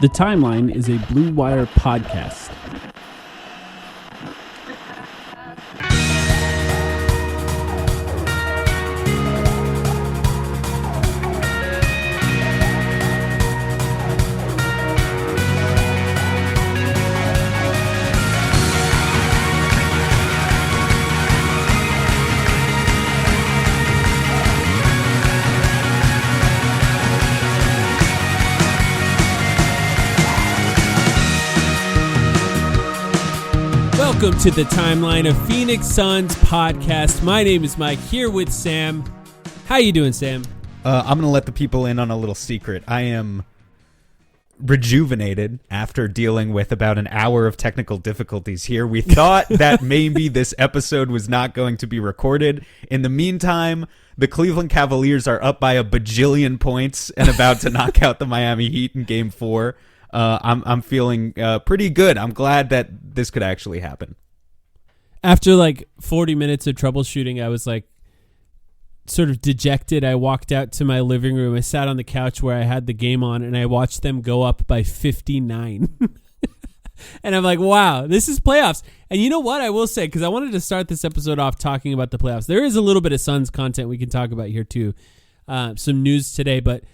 The Timeline is a Blue Wire podcast. Welcome to the Timeline of Phoenix Suns podcast. My name is Mike, here with Sam. How you doing, Sam? I'm going to let the people in on a little secret. I am rejuvenated after dealing with about an hour of technical difficulties here. We thought that maybe this episode was not going to be recorded. In the meantime, the Cleveland Cavaliers are up by a bajillion points and about to knock out the Miami Heat in Game 4. I'm feeling pretty good. I'm glad that this could actually happen. After like 40 minutes of troubleshooting, I was like sort of dejected. I walked out to my living room. I sat on the couch where I had the game on, and I watched them go up by 59. And I'm like, wow, this is playoffs. And you know what I will say, because I wanted to start this episode off talking about the playoffs. There is a little bit of Suns content we can talk about here too. Some news today, but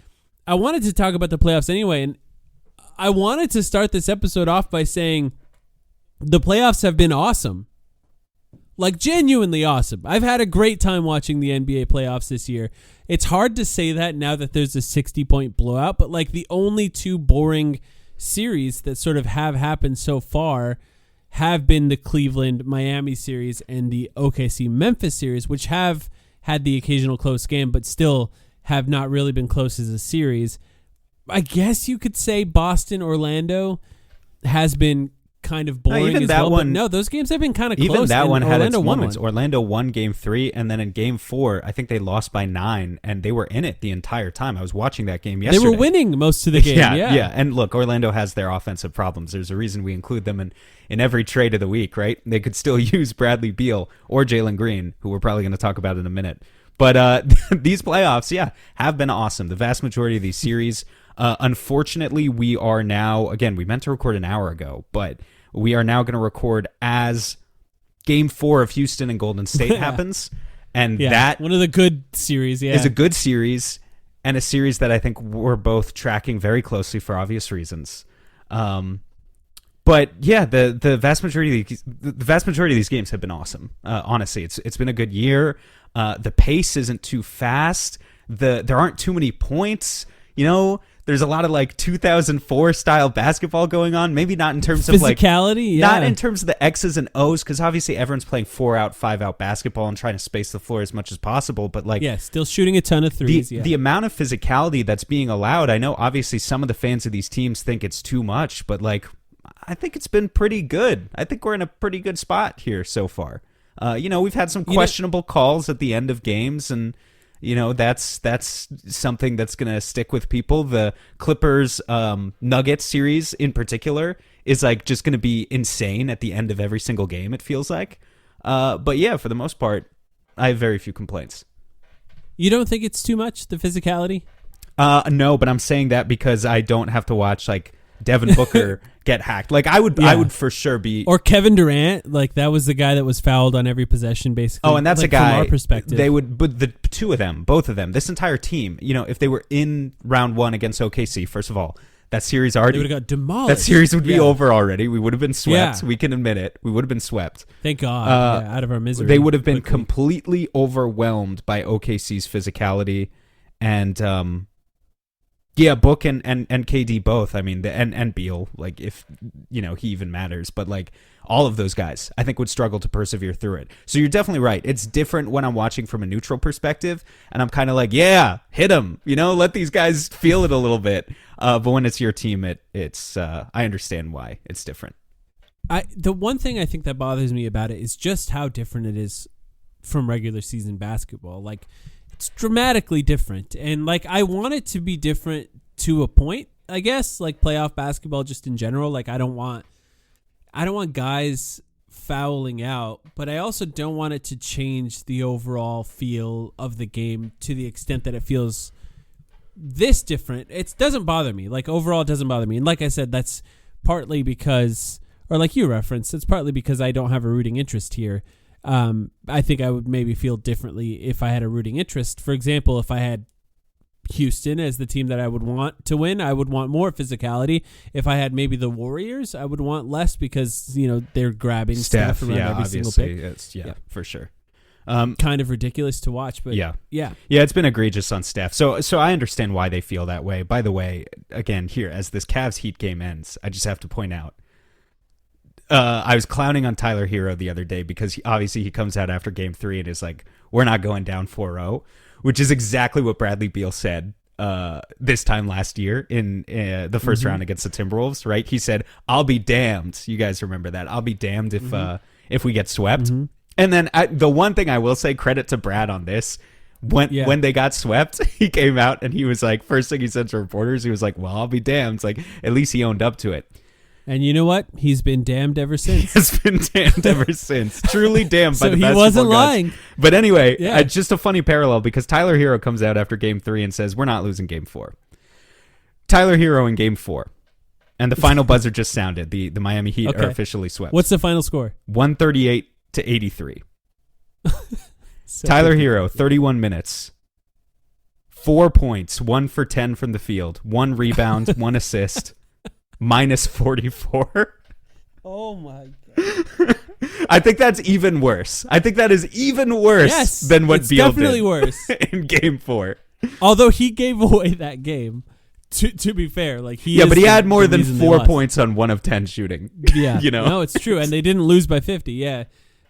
I wanted to talk about the playoffs anyway. And I wanted to start this episode off by saying the playoffs have been awesome. Like, genuinely awesome. I've had a great time watching the NBA playoffs this year. It's hard to say that now that there's a 60-point blowout, but like the only two boring series that sort of have happened so far have been the Cleveland-Miami series and the OKC-Memphis series, which have had the occasional close game, but still have not really been close as a series. I guess you could say Boston-Orlando has been kind of boring as well. But no, those games have been kind of close. Even that one had its moments. Won. Orlando won Game 3, and then in Game 4, I think they lost by 9, and they were in it the entire time. I was watching that game yesterday. They were winning most of the game. Yeah. And look, Orlando has their offensive problems. There's a reason we include them in every trade of the week, right? They could still use Bradley Beal or Jalen Green, who we're probably going to talk about in a minute. But these playoffs, have been awesome. The vast majority of these series. Unfortunately, we are now, again, we meant to record an hour ago, but we are now going to record as Game 4 of Houston and Golden State happens. And that one of the good series, is a good series, and a series that I think we're both tracking very closely for obvious reasons. But yeah, the vast majority of these games have been awesome. Honestly, it's been a good year. The pace isn't too fast. There aren't too many points. You know, there's a lot of like 2004 style basketball going on. Maybe not in terms of like physicality, not in terms of the X's and O's, because obviously everyone's playing 4-out, 5-out basketball and trying to space the floor as much as possible. But like, still shooting a ton of threes. The amount of physicality that's being allowed. I know obviously some of the fans of these teams think it's too much, but like, I think it's been pretty good. I think we're in a pretty good spot here so far. We've had some questionable calls at the end of games, and that's something that's going to stick with people. The Clippers Nuggets series in particular is like just going to be insane at the end of every single game, it feels like. But yeah, for the most part, I have very few complaints. You don't think it's too much, the physicality? No, but I'm saying that because I don't have to watch like Devin Booker get hacked. Like I would for sure be, or Kevin Durant. Like that was the guy that was fouled on every possession, basically. Oh, and that's like, a guy. From our perspective, they would, but the two of them, both of them, this entire team. If they were in round 1 against OKC, first of all, that series already would have got demolished. That series would be over already. We would have been swept. We can admit it. We would have been swept. Thank God, out of our misery. They would have been completely overwhelmed by OKC's physicality, and Book and KD both. I mean, and Beal, like if he even matters, but like all of those guys, I think would struggle to persevere through it. So you're definitely right. It's different when I'm watching from a neutral perspective, and I'm kind of like, hit them, let these guys feel it a little bit. But when it's your team, it's I understand why it's different. The one thing I think that bothers me about it is just how different it is from regular season basketball. Like, it's dramatically different, and like I want it to be different to a point, I guess, like playoff basketball just in general. Like I don't want guys fouling out, but I also don't want it to change the overall feel of the game to the extent that it feels this different, it doesn't bother me. Like, overall, it doesn't bother me. And like I said, that's partly because, or like you referenced, it's partly because I don't have a rooting interest here. I think I would maybe feel differently if I had a rooting interest. For example, if I had Houston as the team that I would want to win, I would want more physicality. If I had maybe the Warriors, I would want less because, they're grabbing Steph around every single pick. For sure. Kind of ridiculous to watch, but yeah, it's been egregious on Steph. So I understand why they feel that way. By the way, again, here as this Cavs Heat game ends, I just have to point out, I was clowning on Tyler Hero the other day because he comes out after Game 3 and is like, "We're not going down 4-0," which is exactly what Bradley Beal said this time last year in the first round against the Timberwolves. Right? He said, "I'll be damned." You guys remember that? I'll be damned if we get swept. And then the one thing I will say, credit to Brad on this, when they got swept, he came out and he was like, first thing he said to reporters, he was like, "Well, I'll be damned." It's like, at least he owned up to it. And you know what? He's been damned ever since. He's been damned ever since. Truly damned by the basketball gods. So he wasn't gods. lying. But anyway, just a funny parallel because Tyler Hero comes out after Game 3 and says, "We're not losing Game 4." Tyler Hero in Game 4. And the final buzzer just sounded. The Miami Heat are officially swept. What's the final score? 138-83. Tyler Hero, 31 minutes. 4 points, 1 for 10 from the field, 1 rebound, 1 assist. Minus 44. Oh my God. I think that's even worse. I think that is even worse than what Beal did. Definitely worse in Game 4. Although he gave away that game. To be fair, like but he had more than 4 points on 1 of 10 shooting. Yeah, no, it's true, and they didn't lose by 50. Yeah.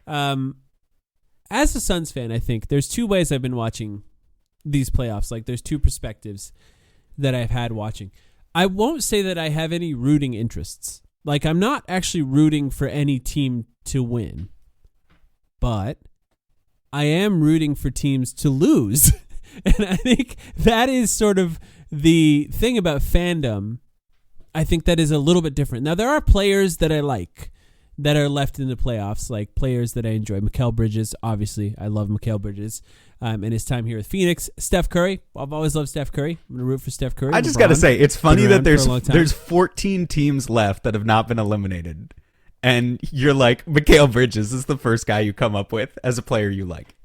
As a Suns fan, I think there's 2 ways I've been watching these playoffs. Like, there's 2 perspectives that I've had watching. I won't say that I have any rooting interests. Like, I'm not actually rooting for any team to win. But I am rooting for teams to lose. And I think that is sort of the thing about fandom. I think that is a little bit different. Now, there are players that I like that are left in the playoffs, like players that I enjoy. Mikal Bridges, obviously. I love Mikal Bridges. And his time here with Phoenix. Steph Curry. I've always loved Steph Curry. I'm going to root for Steph Curry. I just got to say, it's funny that there's 14 teams left that have not been eliminated. And you're like, Mikal Bridges is the first guy you come up with as a player you like.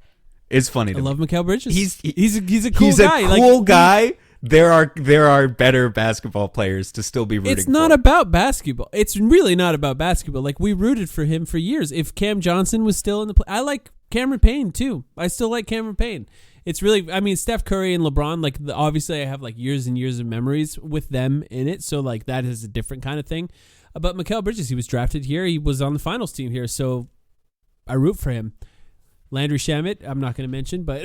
It's funny to me. I love Mikal Bridges. He's a cool guy. He's a cool guy. There are better basketball players to still be rooting for. It's not about basketball. It's really not about basketball. Like, we rooted for him for years. If Cam Johnson was still in the play, I like Cameron Payne too. I still like Cameron Payne. It's really, I mean, Steph Curry and LeBron, like, obviously I have like years and years of memories with them in it. So like that is a different kind of thing. But Mikal Bridges, he was drafted here. He was on the finals team here. So I root for him. Landry Shamet, I'm not going to mention, but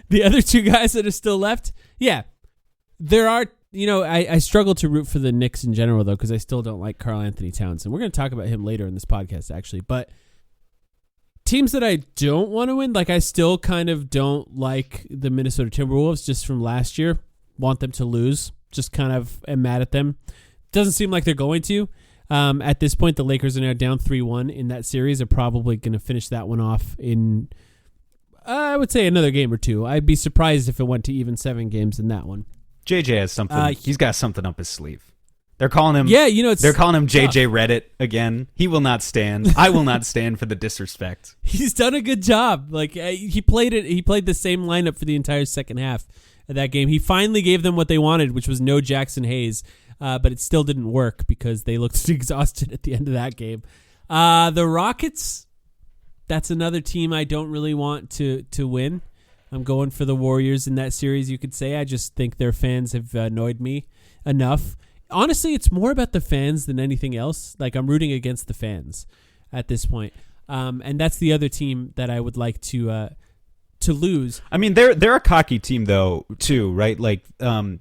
the other 2 guys that are still left, there are, I struggle to root for the Knicks in general, though, because I still don't like Karl Anthony Towns. And we're going to talk about him later in this podcast, actually. But teams that I don't want to win, like, I still kind of don't like the Minnesota Timberwolves just from last year. Want them to lose. Just kind of am mad at them. Doesn't seem like they're going to. At this point, the Lakers are now down 3-1 in that series. Are probably going to finish that one off in, I would say, another game or 2. I'd be surprised if it went to even 7 games in that one. JJ has something. He's got something up his sleeve. They're calling him. Yeah, they're calling him JJ Reddit again. He will not stand. I will not stand for the disrespect. He's done a good job. Like, he played it. He played the same lineup for the entire second half of that game. He finally gave them what they wanted, which was no Jackson Hayes. But it still didn't work because they looked exhausted at the end of that game. The Rockets, that's another team I don't really want to win. I'm going for the Warriors in that series, you could say. I just think their fans have annoyed me enough. Honestly, it's more about the fans than anything else. Like, I'm rooting against the fans at this point. And that's the other team that I would like to lose. I mean, they're a cocky team though too, right? Like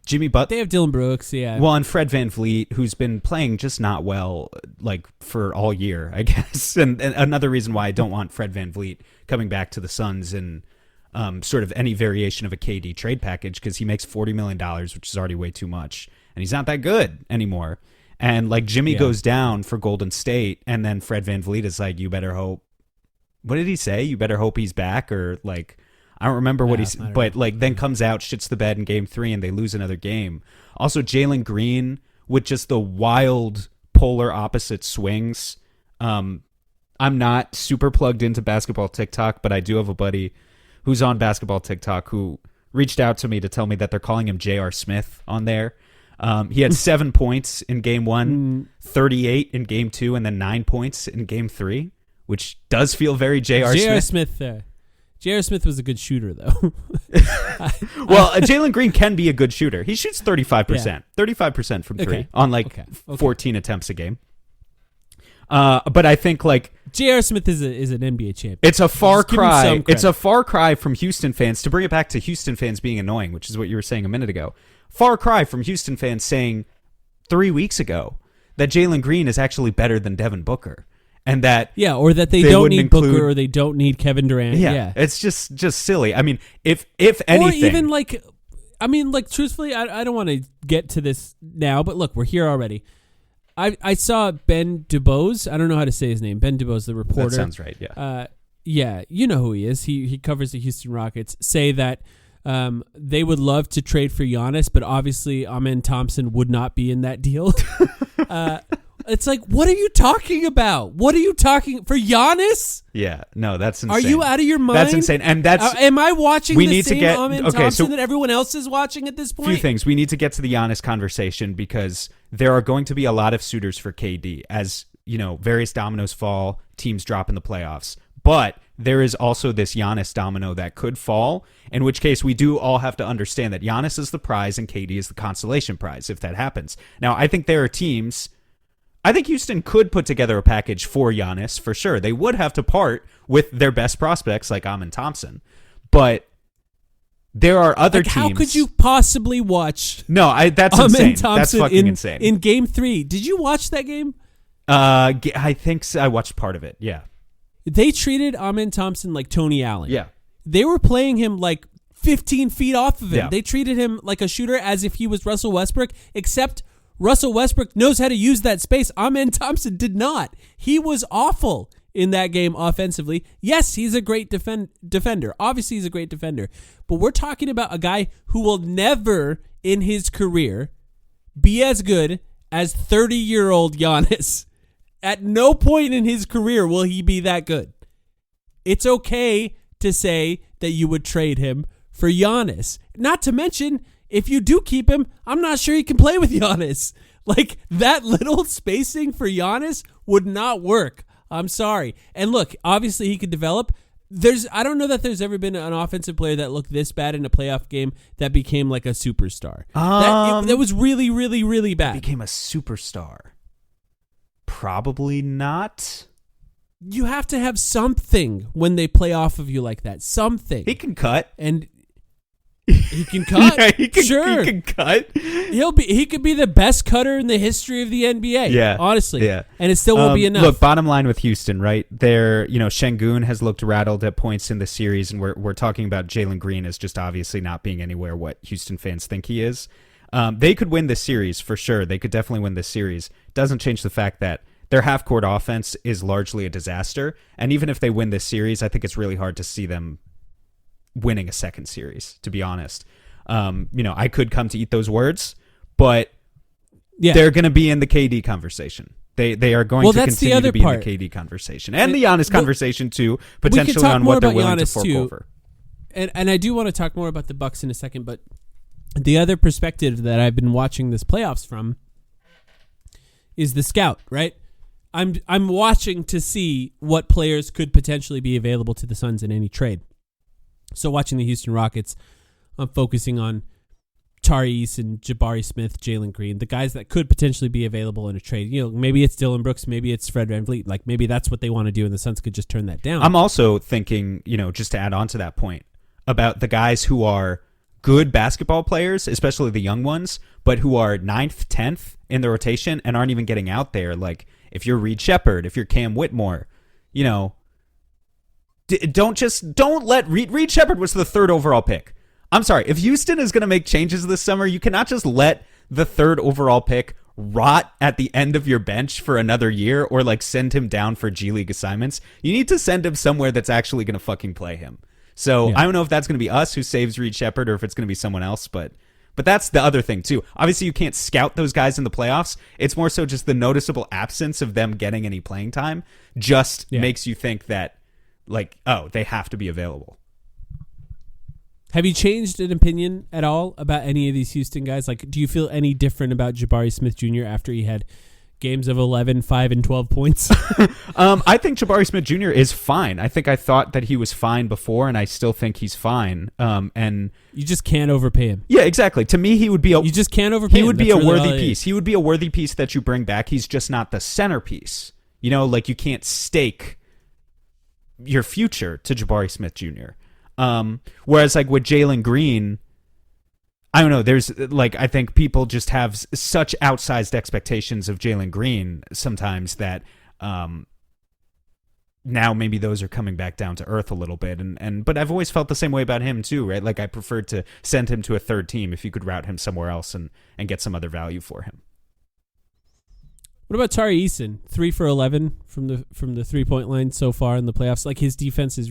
Jimmy Butler. They have Dylan Brooks, yeah. Well, and Fred VanVleet, who's been playing just not well, like for all year, I guess. And another reason why I don't want Fred VanVleet coming back to the Suns in sort of any variation of a KD trade package, because he makes $40 million, which is already way too much, and he's not that good anymore. And like Jimmy goes down for Golden State, and then Fred VanVleet is like, "You better hope." What did he say? You better hope he's back, or like. I don't remember what I he's, don't but know. like then comes out, shits the bed in game 3, and they lose another game. Also, Jalen Green with just the wild polar opposite swings. I'm not super plugged into basketball TikTok, but I do have a buddy who's on basketball TikTok who reached out to me to tell me that they're calling him J.R. Smith on there. He had 7 points in game 1, 38 in game 2, and then 9 points in game 3, which does feel very J.R. J.R. Smith. Smith. J.R. Smith was a good shooter, though. Well, Jalen Green can be a good shooter. He shoots 35%. 35% from 3 Okay. on like Okay. 14 attempts a game. But I think like J.R. Smith is an NBA champion. it's a far Just give him some cry. credit. It's a far cry from Houston fans to bring it back to Houston fans being annoying, which is what you were saying a minute ago. Far cry from Houston fans saying 3 weeks ago that Jalen Green is actually better than Devin Booker, and that Yeah, or that they They don't wouldn't need include- Booker or they don't need Kevin Durant. Yeah. it's just silly. I mean, if anything, Or even like, I mean, like truthfully, I don't want to get to this now, but look, we're here already. I saw Ben DuBose. I don't know how to say his name. Ben DuBose, the reporter. that sounds right. Yeah. Yeah, you know who he is. He covers the Houston Rockets. Say that they would love to trade for Giannis, but obviously Amen Thompson would not be in that deal. It's like, what are you talking about? What are you talking for Giannis? Yeah, no, that's insane. Are you out of your mind? That's insane, and that's Am I watching we the need to same get- Amen okay, Thompson so- that everyone else is watching at this point? few things. We need to get to the Giannis conversation because there are going to be a lot of suitors for KD as, you know, various dominoes fall, teams drop in the playoffs. But there is also this Giannis domino that could fall, in which case we do all have to understand that Giannis is the prize and KD is the consolation prize if that happens. Now, I think there are teams. I think Houston could put together a package for Giannis for sure. They would have to part with their best prospects like Amen Thompson. But there are other Like, teams. how could you possibly watch No, that's Amen insane. Thompson That's fucking in, insane. in Game 3? Did you watch that game? I think so. I watched part of it. Yeah. They treated Amen Thompson like Tony Allen. Yeah. They were playing him like 15 feet off of him. Yeah. They treated him like a shooter as if he was Russell Westbrook, except Russell Westbrook knows how to use that space. Amen Thompson did not. He was awful in that game offensively. Yes, he's a great defender. Obviously, he's a great defender. But we're talking about a guy who will never in his career be as good as 30-year-old Giannis. At no point in his career will he be that good. It's okay to say that you would trade him for Giannis. Not to mention, if you do keep him, I'm not sure he can play with Giannis. Like, that little spacing for Giannis would not work. I'm sorry. And look, obviously he could develop. I don't know that there's ever been an offensive player that looked this bad in a playoff game that became like a superstar. That was really, really, really bad. Became a superstar. Probably not. You have to have something when they play off of you like that. Something. He can cut. And he can cut. Yeah, he can, sure. He can cut. He could be the best cutter in the history of the NBA. Yeah. Honestly. Yeah. And it still won't be enough. Look, bottom line with Houston, right? There, you know, Şengün has looked rattled at points in the series, and we're talking about Jalen Green as just obviously not being anywhere what Houston fans think he is. They could win this series for sure. They could definitely win this series. Doesn't change the fact that their half-court offense is largely a disaster. And even if they win this series, I think it's really hard to see them winning a second series, to be honest. You know, I could come to eat those words, but they're going to be in the KD conversation. They are going to continue to be in the KD conversation. And the Giannis conversation, too, potentially on what they're willing to fork over. And I do want to talk more about the Bucks in a second, but the other perspective that I've been watching this playoffs from is the scout, right? I'm watching to see what players could potentially be available to the Suns in any trade. So watching the Houston Rockets, I'm focusing on Tari Eason, Jabari Smith, Jalen Green, the guys that could potentially be available in a trade. You know, maybe it's Dylan Brooks, maybe it's Fred VanVleet. Like, maybe that's what they want to do, and the Suns could just turn that down. I'm also thinking, you know, just to add on to that point, about the guys who are good basketball players, especially the young ones, but who are 9th, 10th in the rotation and aren't even getting out there. Like, if you're Reed Shepherd, if you're Cam Whitmore, you know, don't let Reed Shepherd was the 3rd overall pick. I'm sorry. If Houston is going to make changes this summer, you cannot just let the 3rd overall pick rot at the end of your bench for another year or like send him down for G League assignments. You need to send him somewhere that's actually going to fucking play him. So Yeah. I don't know if that's going to be us who saves Reed Shepherd or if it's going to be someone else, but that's the other thing too. Obviously, you can't scout those guys in the playoffs. It's more so just the noticeable absence of them getting any playing time just makes you think that, like, oh, they have to be available. Have you changed an opinion at all about any of these Houston guys? Like, do you feel any different about Jabari Smith Jr. after he had games of 11, 5, and 12 points? I think Jabari Smith Jr. is fine. I thought that he was fine before, and I still think he's fine. And you just can't overpay him. yeah, exactly. To me, he would be You just can't overpay him. he would be That's a really worthy all it piece. is. He would be a worthy piece that you bring back. He's just not the centerpiece. You know, like you can't stake your future to Jabari Smith Jr. Whereas like with Jalen Green, I don't know. There's like, I think people just have such outsized expectations of Jalen Green sometimes that now maybe those are coming back down to earth a little bit. But I've always felt the same way about him too, right? Like I preferred to send him to a third team if you could route him somewhere else and get some other value for him. What about Tari Eason? 3 for 11 from the 3-point line so far in the playoffs. Like his defense has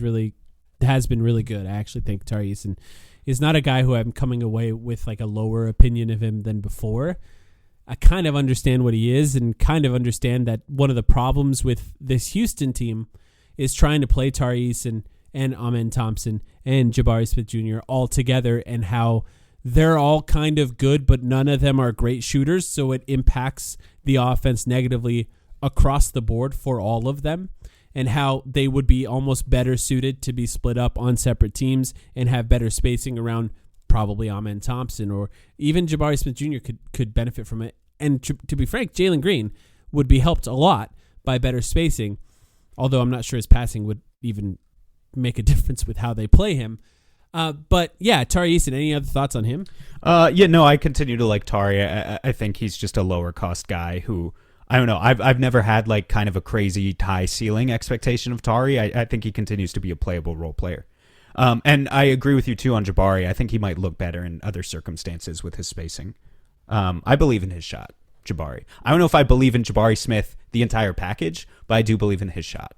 been really good. I actually think Tari Eason is not a guy who I'm coming away with like a lower opinion of him than before. I kind of understand what he is and kind of understand that one of the problems with this Houston team is trying to play Tari Eason and Amen Thompson and Jabari Smith Jr. all together and how they're all kind of good, but none of them are great shooters, so it impacts the offense negatively across the board for all of them, and how they would be almost better suited to be split up on separate teams and have better spacing around probably Amen Thompson, or even Jabari Smith Jr. could benefit from it. And to be frank, Jalen Green would be helped a lot by better spacing, although I'm not sure his passing would even make a difference with how they play him. But yeah, Tari Eason, any other thoughts on him? I continue to like Tari. I think he's just a lower cost guy who, I don't know. I've never had like kind of a crazy high ceiling expectation of Tari. I think he continues to be a playable role player. And I agree with you too on Jabari. I think he might look better in other circumstances with his spacing. I believe in his shot, Jabari. I don't know if I believe in Jabari Smith, the entire package, but I do believe in his shot.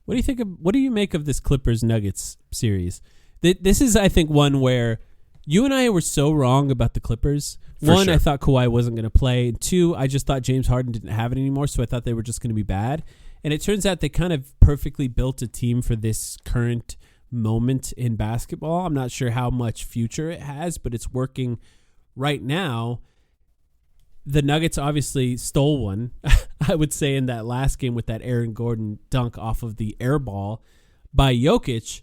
What do you make of this Clippers Nuggets series? This is, I think, one where you and I were so wrong about the Clippers. One, sure. I thought Kawhi wasn't going to play. And two, I just thought James Harden didn't have it anymore, so I thought they were just going to be bad. And it turns out they kind of perfectly built a team for this current moment in basketball. I'm not sure how much future it has, but it's working right now. The Nuggets obviously stole one, I would say, in that last game with that Aaron Gordon dunk off of the air ball by Jokic.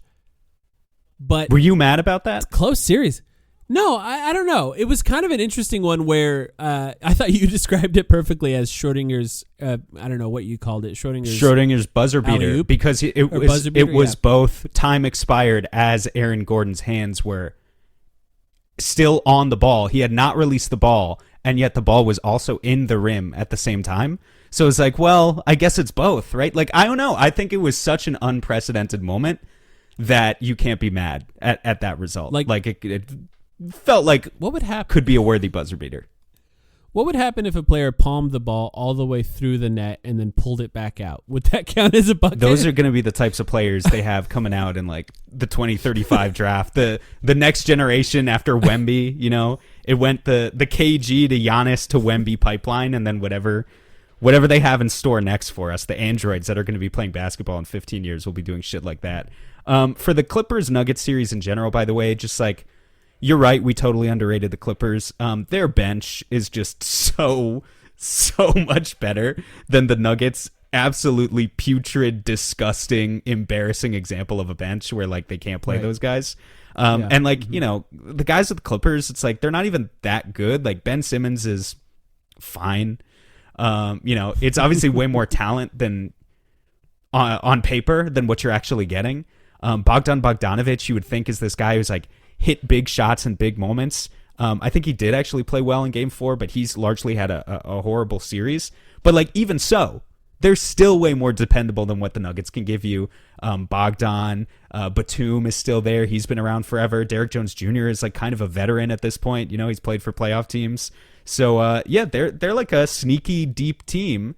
But were you mad about that? Close series. No, I don't know. It was kind of an interesting one where I thought you described it perfectly as Schrodinger's, I don't know what you called it, Schrodinger's buzzer beater. alley-oop? Because it was Buzzer beater, yeah. both time expired as Aaron Gordon's hands were still on the ball. He had not released the ball, and yet the ball was also in the rim at the same time. So it's like, well, I guess it's both, right? Like, I don't know. I think it was such an unprecedented moment that you can't be mad at that result. Like it felt like What would happen? could be a worthy buzzer beater. What would happen if a player palmed the ball all the way through the net and then pulled it back out? Would that count as a bucket? Those are going to be the types of players they have coming out in like the 2035 draft. The next generation after Wemby, you know, it went the KG to Giannis to Wemby pipeline, and then whatever they have in store next for us, the androids that are going to be playing basketball in 15 years will be doing shit like that. For the Clippers Nuggets series in general, by the way, just like, you're right, we totally underrated the Clippers. Their bench is just so much better than the Nuggets. Absolutely putrid, disgusting, embarrassing example of a bench where like they can't play those guys. And like, you know, the guys at the Clippers, it's like they're not even that good. Like Ben Simmons is fine. You know, it's obviously way more talent than on paper than what you're actually getting. Bogdan Bogdanovic, you would think, is this guy who's like hit big shots in big moments. I think he did actually play well in Game 4, but he's largely had a horrible series. But like, even so, they're still way more dependable than what the Nuggets can give you. Bogdan, Batum is still there. He's been around forever. Derrick Jones Jr. is like kind of a veteran at this point. You know, he's played for playoff teams. So yeah, they're like a sneaky deep team.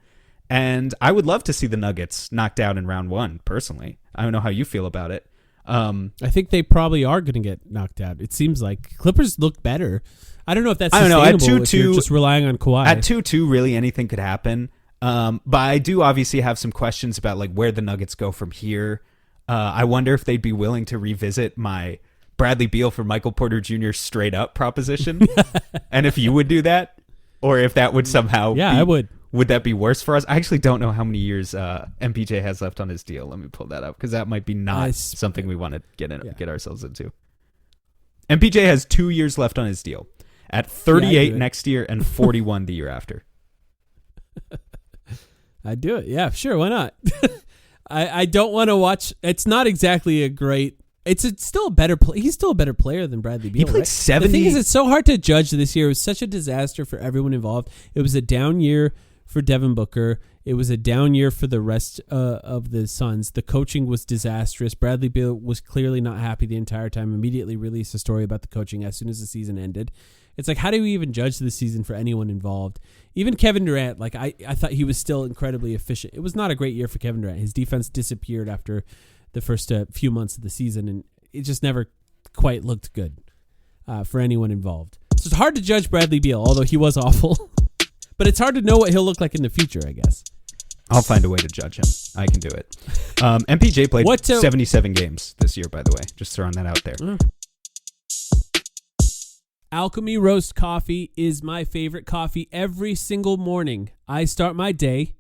And I would love to see the Nuggets knocked out in round 1, personally. I don't know how you feel about it. I think they probably are going to get knocked out. It seems like Clippers look better. I don't know if that's I don't know. sustainable At if you're 2-2, just relying on Kawhi. At 2-2, really anything could happen. But I do obviously have some questions about like where the Nuggets go from here. I wonder if they'd be willing to revisit my Bradley Beal for Michael Porter Jr. straight up proposition, and if you would do that, or if that would somehow I would. Would that be worse for us? I actually don't know how many years MPJ has left on his deal. Let me pull that up because that might be not something we want to get ourselves into. MPJ has 2 years left on his deal, at 38 next year and 41 the year after. I'd do it. Yeah, sure. Why not? I don't want to watch. It's not exactly a great. It's still a better. He's still a better player than Bradley Beal. He played 70. The thing is, it's so hard to judge this year. It was such a disaster for everyone involved. It was a down year for Devin Booker. It was a down year for the rest of the Suns. The coaching was disastrous. Bradley Beal was clearly not happy the entire time. Immediately released a story about the coaching as soon as the season ended. It's like, how do we even judge the season for anyone involved? Even Kevin Durant, like I thought he was still incredibly efficient. It was not a great year for Kevin Durant. His defense disappeared after the first few months of the season, and it just never quite looked good for anyone involved. So it's hard to judge Bradley Beal, although he was awful. But it's hard to know what he'll look like in the future, I guess. I'll find a way to judge him. I can do it. MPJ played 77 games this year, by the way. Just throwing that out there. Alchemy Roast coffee is my favorite coffee. Every single morning, I start my day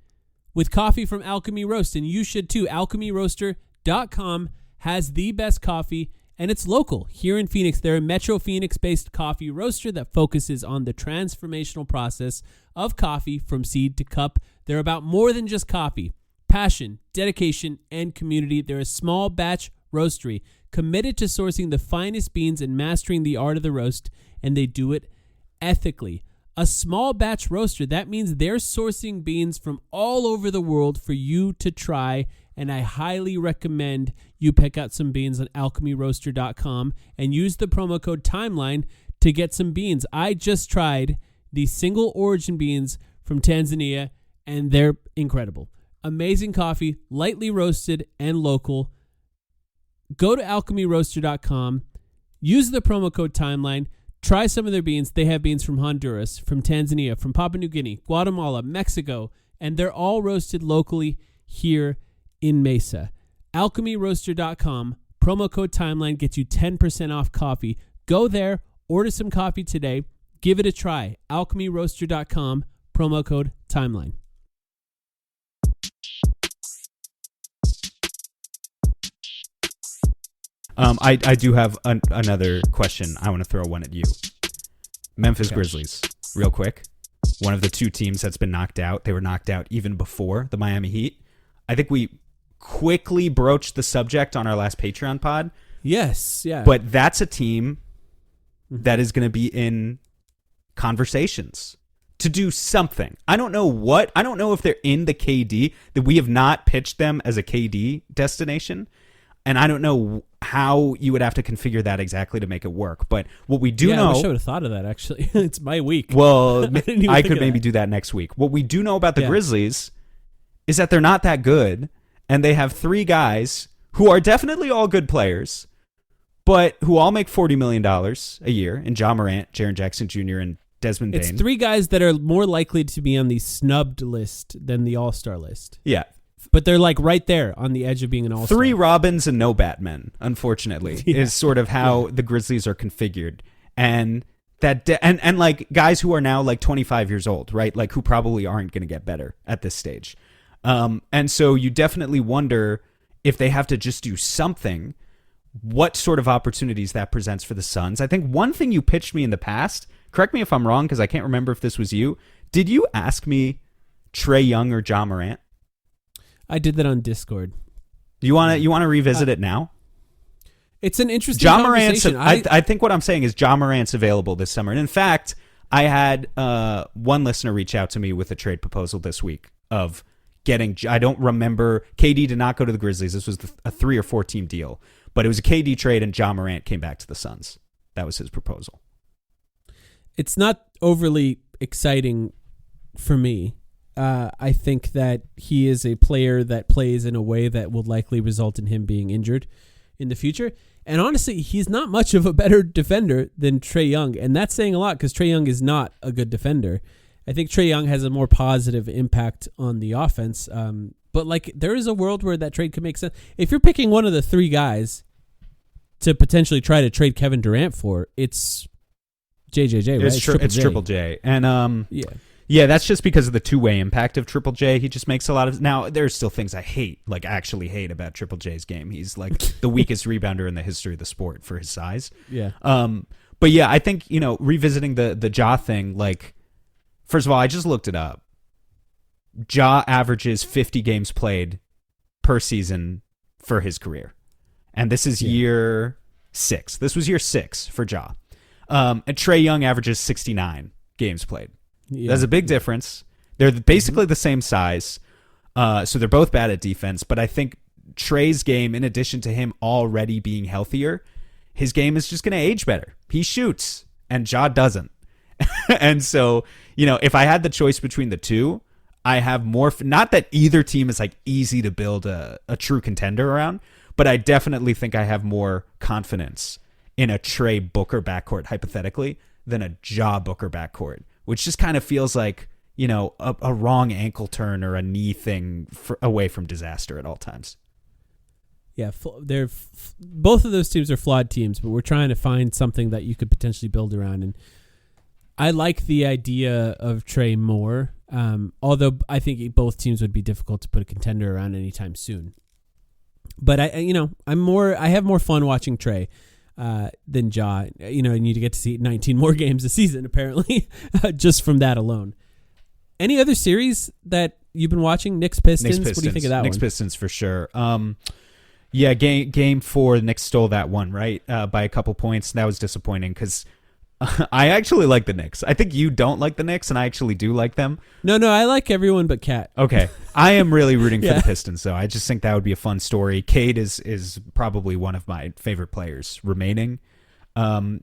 with coffee from Alchemy Roast, and you should too. AlchemyRoaster.com has the best coffee, and it's local here in Phoenix. They're a Metro Phoenix-based coffee roaster that focuses on the transformational process of coffee from seed to cup. They're about more than just coffee. Passion, dedication, and community. They're a small batch roastery committed to sourcing the finest beans and mastering the art of the roast, and they do it ethically. A small batch roaster, that means they're sourcing beans from all over the world for you to try, and I highly recommend you pick out some beans on alchemyroaster.com and use the promo code TIMELINE to get some beans. I just tried the single origin beans from Tanzania, and they're incredible. Amazing coffee, lightly roasted and local. Go to alchemyroaster.com, use the promo code TIMELINE, try some of their beans. They have beans from Honduras, from Tanzania, from Papua New Guinea, Guatemala, Mexico, and they're all roasted locally here in Mesa. Alchemyroaster.com, promo code TIMELINE gets you 10% off coffee. Go there, order some coffee today, give it a try. Alchemyroaster.com, promo code TIMELINE. I do have another question. I want to throw one at you. Memphis Grizzlies, real quick. One of the two teams that's been knocked out. They were knocked out even before the Miami Heat. I think we quickly broached the subject on our last Patreon pod. Yes, yeah. But that's a team that is going to be in conversations to do something. I don't know what. I don't know if they're in the KD. That we have not pitched them as a KD destination. And I don't know how you would have to configure that exactly to make it work. But what we do know... I wish I would have thought of that, actually. It's my week. Well, I could maybe do that next week. What we do know about the Grizzlies is that they're not that good. And they have three guys who are definitely all good players, but who all make $40 million a year in Ja Morant, Jaren Jackson Jr., and Desmond Bane. It's three guys that are more likely to be on the snubbed list than the all-star list. Yeah. But they're like right there on the edge of being an all-star. Three Robins and no Batmen, unfortunately, is sort of how the Grizzlies are configured. And that and like guys who are now like 25 years old, right? Like who probably aren't going to get better at this stage. And so you definitely wonder if they have to just do something, what sort of opportunities that presents for the Suns. I think one thing you pitched me in the past, correct me if I'm wrong because I can't remember if this was you. Did you ask me Trae Young or Ja Morant? I did that on Discord. You want to revisit it now? It's an interesting conversation. I think what I'm saying is Ja Morant's available this summer. And in fact, I had one listener reach out to me with a trade proposal this week of getting, I don't remember, KD did not go to the Grizzlies. This was a 3 or 4 team deal. But it was a KD trade and Ja Morant came back to the Suns. That was his proposal. It's not overly exciting for me. I think that he is a player that plays in a way that will likely result in him being injured in the future. And honestly, he's not much of a better defender than Trae Young. And that's saying a lot because Trae Young is not a good defender. I think Trae Young has a more positive impact on the offense. But like, there is a world where that trade could make sense. If you're picking one of the three guys to potentially try to trade Kevin Durant for, it's JJJ, right? It's Triple J. And yeah, that's just because of the two-way impact of Triple J. He just makes a lot of... Now, there's still things I hate, like actually hate about Triple J's game. He's like the weakest rebounder in the history of the sport for his size. Yeah. But yeah, I think, revisiting the Ja thing, like, first of all, I just looked it up. Ja averages 50 games played per season for his career. And this is year 6. This was year 6 for Ja. And Trae Young averages 69 games played. Yeah. There's a big difference. They're basically the same size. So they're both bad at defense. But I think Trae's game, in addition to him already being healthier, his game is just going to age better. He shoots, and Ja doesn't. And so, if I had the choice between the two, I have more... Not that either team is like easy to build a true contender around, but I definitely think I have more confidence in a Trae Booker backcourt, hypothetically, than a Ja Booker backcourt, which just kind of feels like, a wrong ankle turn or a knee thing away from disaster at all times. Yeah, both of those teams are flawed teams, but we're trying to find something that you could potentially build around. And I like the idea of Trae more, although I think both teams would be difficult to put a contender around anytime soon. But I have more fun watching Trae than Ja. And you get to see 19 more games a season, apparently, just from that alone. Any other series that you've been watching? Knicks Pistons. What do you think of that Knicks one? Pistons for sure. Yeah, game 4, the Knicks stole that one, right? By a couple points. That was disappointing because I actually like the Knicks. I think you don't like the Knicks, and I actually do like them. No, I like everyone but Cat. Okay. I am really rooting for the Pistons, though. I just think that would be a fun story. Cade is probably one of my favorite players remaining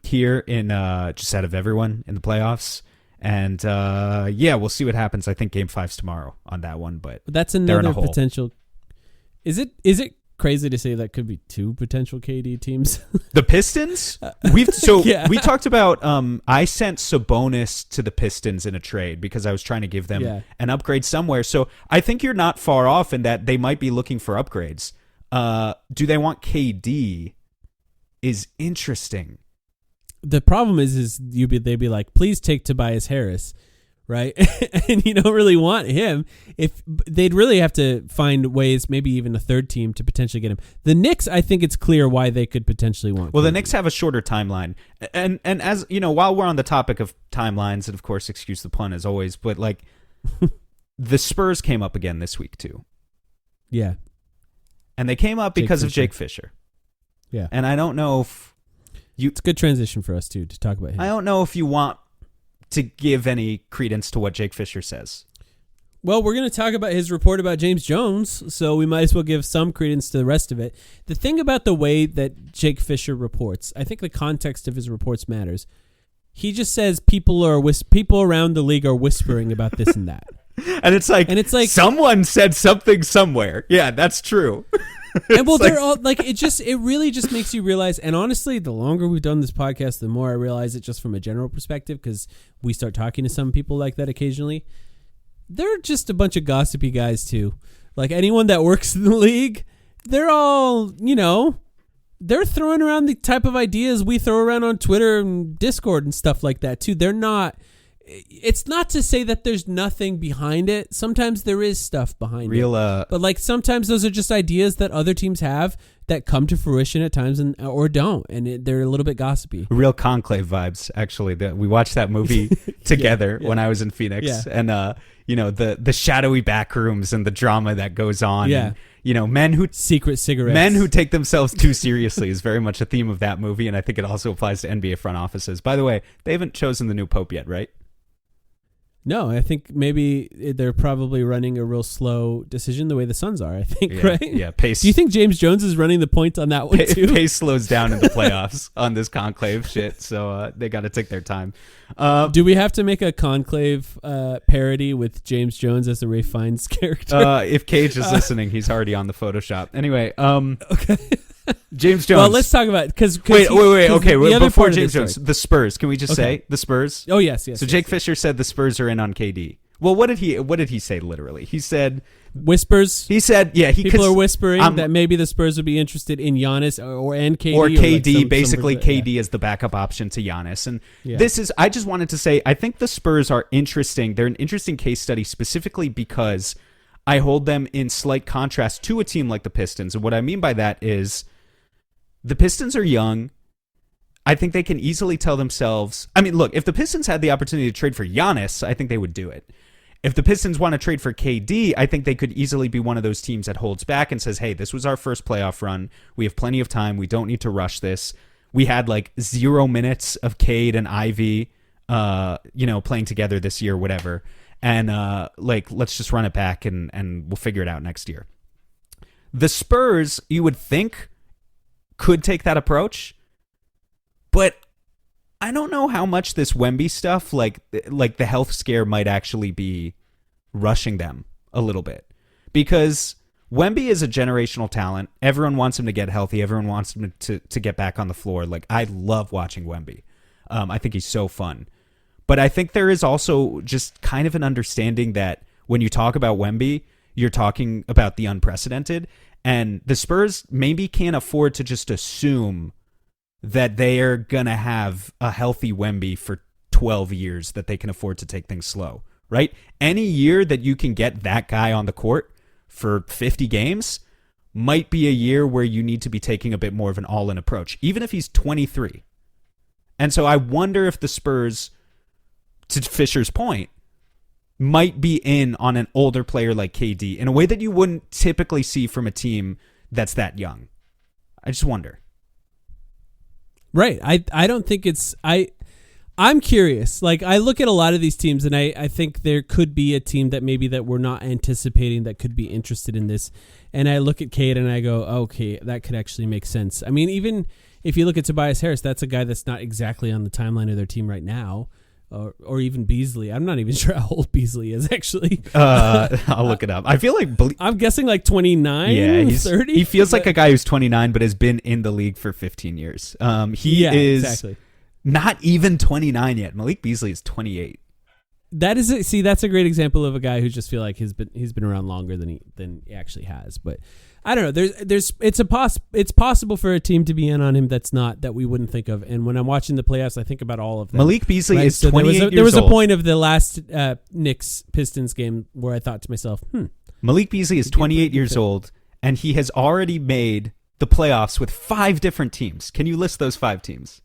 here in just out of everyone in the playoffs. And we'll see what happens. I think Game 5's tomorrow on that one, but that's another potential. Is it crazy to say that could be 2 potential KD teams? The Pistons? We talked about I sent Sabonis to the Pistons in a trade because I was trying to give them an upgrade somewhere. So I think you're not far off in that they might be looking for upgrades. Do they want KD? Is interesting. The problem is they'd be like, please take Tobias Harris, right? And you don't really want him. If they'd really have to find ways, maybe even a third team to potentially get him. The Knicks, I think it's clear why they could potentially want. Well, KD. the Knicks have a shorter timeline, and as while we're on the topic of timelines, and of course, excuse the pun as always, but like the Spurs came up again this week too. Yeah, and they came up because of Jake Fisher. Yeah, and I don't know if. It's a good transition for us, too, to talk about him. I don't know if you want to give any credence to what Jake Fisher says. Well, we're going to talk about his report about James Jones, so we might as well give some credence to the rest of it. The thing about the way that Jake Fisher reports, I think the context of his reports matters. He just says people around the league are whispering about this and that. And it's like someone said something somewhere. Yeah, that's true. And well, they're all like, it really just makes you realize. And honestly, the longer we've done this podcast, the more I realize it just from a general perspective, because we start talking to some people like that occasionally. They're just a bunch of gossipy guys too. Like anyone that works in the league, they're all, they're throwing around the type of ideas we throw around on Twitter and Discord and stuff like that too. It's not to say that there's nothing behind it. Sometimes there is stuff behind it. But like sometimes those are just ideas that other teams have that come to fruition at times or don't. And they're a little bit gossipy. Real Conclave vibes, actually. We watched that movie together when I was in Phoenix. Yeah. And, the shadowy back rooms and the drama that goes on. Yeah. And, men who... Secret cigarettes. Men who take themselves too seriously is very much a theme of that movie. And I think it also applies to NBA front offices. By the way, they haven't chosen the new pope yet, right? No, I think maybe they're probably running a real slow decision the way the Suns are, I think, right? Yeah, pace. Do you think James Jones is running the point on that one too? Pace slows down in the playoffs on this conclave shit, so they got to take their time. Do we have to make a conclave parody with James Jones as the Ray Fiennes character? If Cage is listening, he's already on the Photoshop. Anyway, Okay. James Jones. Well, let's talk about because wait. Okay, before James Jones, the Spurs. Can we just say the Spurs? Oh yes. So Jake Fisher said the Spurs are in on KD. Well, what did he say? Literally, he said whispers. He said, yeah, people are whispering that maybe the Spurs would be interested in Giannis and KD or KD. Like basically, KD is the backup option to Giannis, and this is. I just wanted to say, I think the Spurs are interesting. They're an interesting case study specifically because I hold them in slight contrast to a team like the Pistons, and what I mean by that is the Pistons are young. I think they can easily tell themselves. I mean, look, if the Pistons had the opportunity to trade for Giannis, I think they would do it. If the Pistons want to trade for KD, I think they could easily be one of those teams that holds back and says, hey, this was our first playoff run. We have plenty of time. We don't need to rush this. We had like 0 minutes of Cade and Ivy, playing together this year, whatever. And let's just run it back and we'll figure it out next year. The Spurs, you would think, could take that approach. But I don't know how much this Wemby stuff, like the health scare, might actually be rushing them a little bit. Because Wemby is a generational talent. Everyone wants him to get healthy. Everyone wants him to get back on the floor. Like, I love watching Wemby. I think he's so fun. But I think there is also just kind of an understanding that when you talk about Wemby, you're talking about the unprecedented. And the Spurs maybe can't afford to just assume that they are going to have a healthy Wemby for 12 years, that they can afford to take things slow, right? Any year that you can get that guy on the court for 50 games might be a year where you need to be taking a bit more of an all-in approach, even if he's 23. And so I wonder if the Spurs, to Fisher's point, might be in on an older player like KD in a way that you wouldn't typically see from a team that's that young. I just wonder. Right. I don't think it's... I'm curious. Like, I look at a lot of these teams, and I think there could be a team that maybe that we're not anticipating that could be interested in this. And I look at Cade and I go, okay, that could actually make sense. I mean, even if you look at Tobias Harris, that's a guy that's not exactly on the timeline of their team right now. Or even Beasley. I'm not even sure how old Beasley is, actually. I'll look it up. I feel like... I'm guessing like 29, 30. He feels like a guy who's 29 but has been in the league for 15 years. He is exactly. Not even 29 yet. Malik Beasley is 28. That's a great example of a guy who just feel like he's been around longer than he actually has. But I don't know. It's possible for a team to be in on him that we wouldn't think of. And when I'm watching the playoffs, I think about all of them. Malik Beasley is 28 years old. There was a point of the last Knicks Pistons game where I thought to myself, Malik Beasley is 28 years old, and he has already made the playoffs with 5 different teams. Can you list those 5 teams?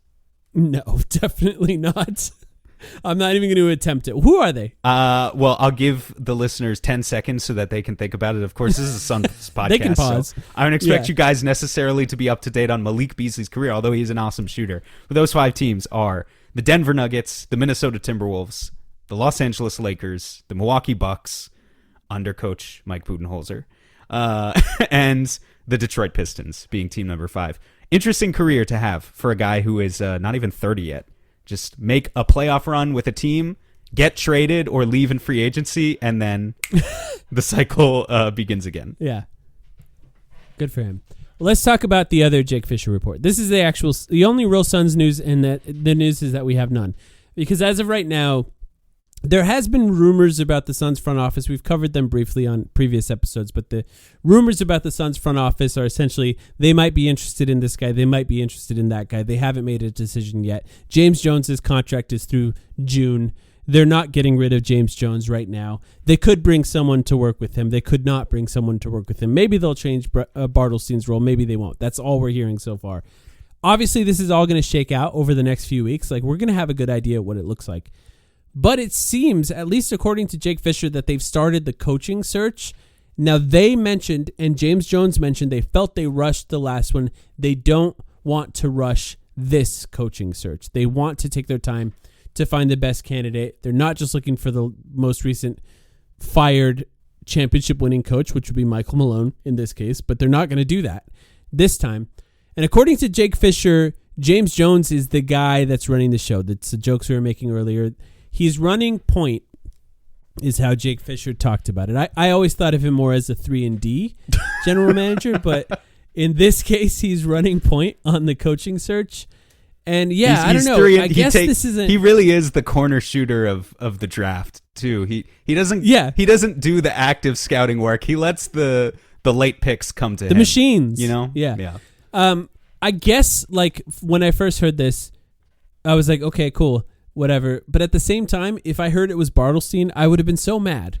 No, definitely not. I'm not even going to attempt it. Who are they? Well, I'll give the listeners 10 seconds so that they can think about it. Of course, this is a Suns podcast. They can pause. So I don't expect you guys necessarily to be up to date on Malik Beasley's career, although he's an awesome shooter. But those 5 teams are the Denver Nuggets, the Minnesota Timberwolves, the Los Angeles Lakers, the Milwaukee Bucks, under coach Mike Budenholzer, and the Detroit Pistons being team number 5. Interesting career to have for a guy who is not even 30 yet. Just make a playoff run with a team, get traded or leave in free agency, and then the cycle begins again. Yeah. Good for him. Well, let's talk about the other Jake Fisher report. This is the only real Suns news, and that the news is that we have none. Because as of right now, there has been rumors about the Suns front office. We've covered them briefly on previous episodes, but the rumors about the Suns front office are essentially they might be interested in this guy, they might be interested in that guy. They haven't made a decision yet. James Jones's contract is through June. They're not getting rid of James Jones right now. They could bring someone to work with him. They could not bring someone to work with him. Maybe they'll change Bartelstein's role. Maybe they won't. That's all we're hearing so far. Obviously, this is all going to shake out over the next few weeks. Like, we're going to have a good idea of what it looks like. But it seems, at least according to Jake Fisher, that they've started the coaching search. Now, they mentioned, and James Jones mentioned, they felt they rushed the last one. They don't want to rush this coaching search. They want to take their time to find the best candidate. They're not just looking for the most recent fired championship winning coach, which would be Michael Malone in this case, but they're not going to do that this time. And according to Jake Fisher, James Jones is the guy that's running the show. That's the jokes we were making earlier. He's running point, is how Jake Fisher talked about it. I always thought of him more as a 3-and-D general manager, but in this case, he's running point on the coaching search. And yeah, I don't know. I guess this isn't. He really is the corner shooter of the draft too. He doesn't. Yeah. He doesn't do the active scouting work. He lets the late picks come to him. The machines. You know. Yeah. I guess like when I first heard this, I was like, okay, cool, whatever. But at the same time, if I heard it was Bartelstein, I would have been so mad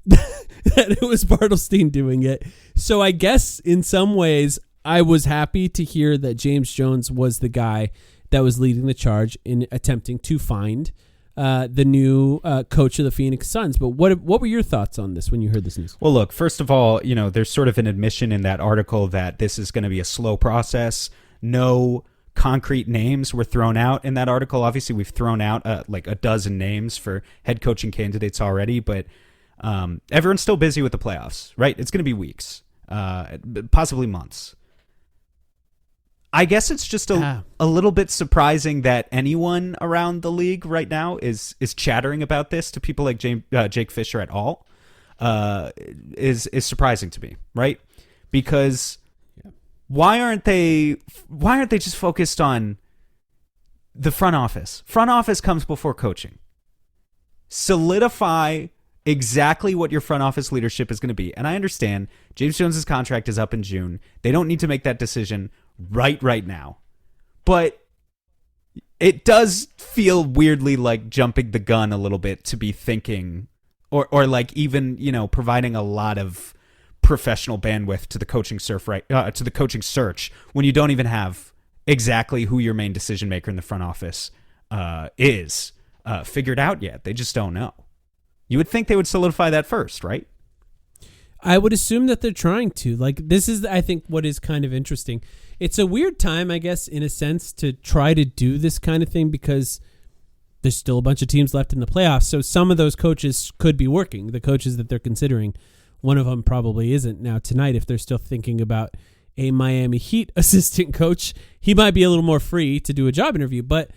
that it was Bartelstein doing it. So I guess in some ways, I was happy to hear that James Jones was the guy that was leading the charge in attempting to find the new coach of the Phoenix Suns. But what were your thoughts on this when you heard this news? Well, look, first of all, there's sort of an admission in that article that this is going to be a slow process. No concrete names were thrown out in that article. Obviously, we've thrown out like a dozen names for head coaching candidates already, but everyone's still busy with the playoffs, right? It's going to be weeks, possibly months. I guess it's just a little bit surprising that anyone around the league right now is chattering about this to people like Jake Fisher at all. Is surprising to me, right? Because why aren't they just focused on the front office? Front office comes before coaching. Solidify exactly what your front office leadership is going to be. And I understand James Jones's contract is up in June. They don't need to make that decision right now. But it does feel weirdly like jumping the gun a little bit to be thinking or like even, providing a lot of professional bandwidth to the coaching search when you don't even have exactly who your main decision maker in the front office is figured out yet. They just don't know. You would think they would solidify that first, right? I would assume that they're trying to. Like, this is, I think, what is kind of interesting. It's a weird time, I guess, in a sense, to try to do this kind of thing because there's still a bunch of teams left in the playoffs. So some of those coaches could be working, the coaches that they're considering. One of them probably isn't now tonight. If they're still thinking about a Miami Heat assistant coach, he might be a little more free to do a job interview. But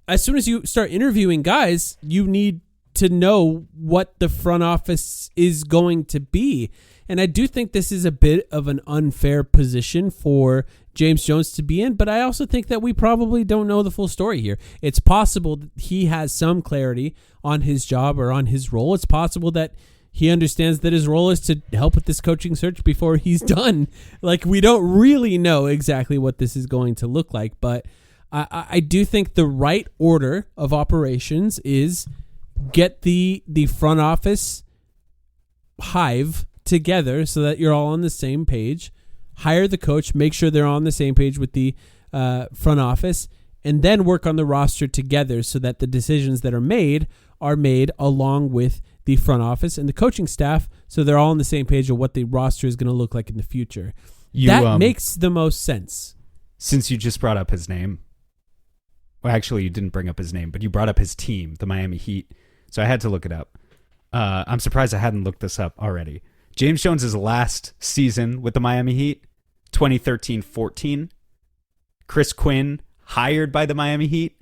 as soon as you start interviewing guys, you need to know what the front office is going to be. And I do think this is a bit of an unfair position for James Jones to be in, but I also think that we probably don't know the full story here. It's possible that he has some clarity on his job or on his role. It's possible that he understands that his role is to help with this coaching search before he's done. Like, we don't really know exactly what this is going to look like, but I do think the right order of operations is get the front office hive together so that you're all on the same page. Hire the coach, make sure they're on the same page with the front office, and then work on the roster together so that the decisions that are made along with the front office and the coaching staff, so they're all on the same page of what the roster is going to look like in the future. That makes the most sense. Since you just brought up his name, well, actually, you didn't bring up his name, but you brought up his team, the Miami Heat. So I had to look it up. I'm surprised I hadn't looked this up already. James Jones' last season with the Miami Heat, 2013-14. Chris Quinn, hired by the Miami Heat,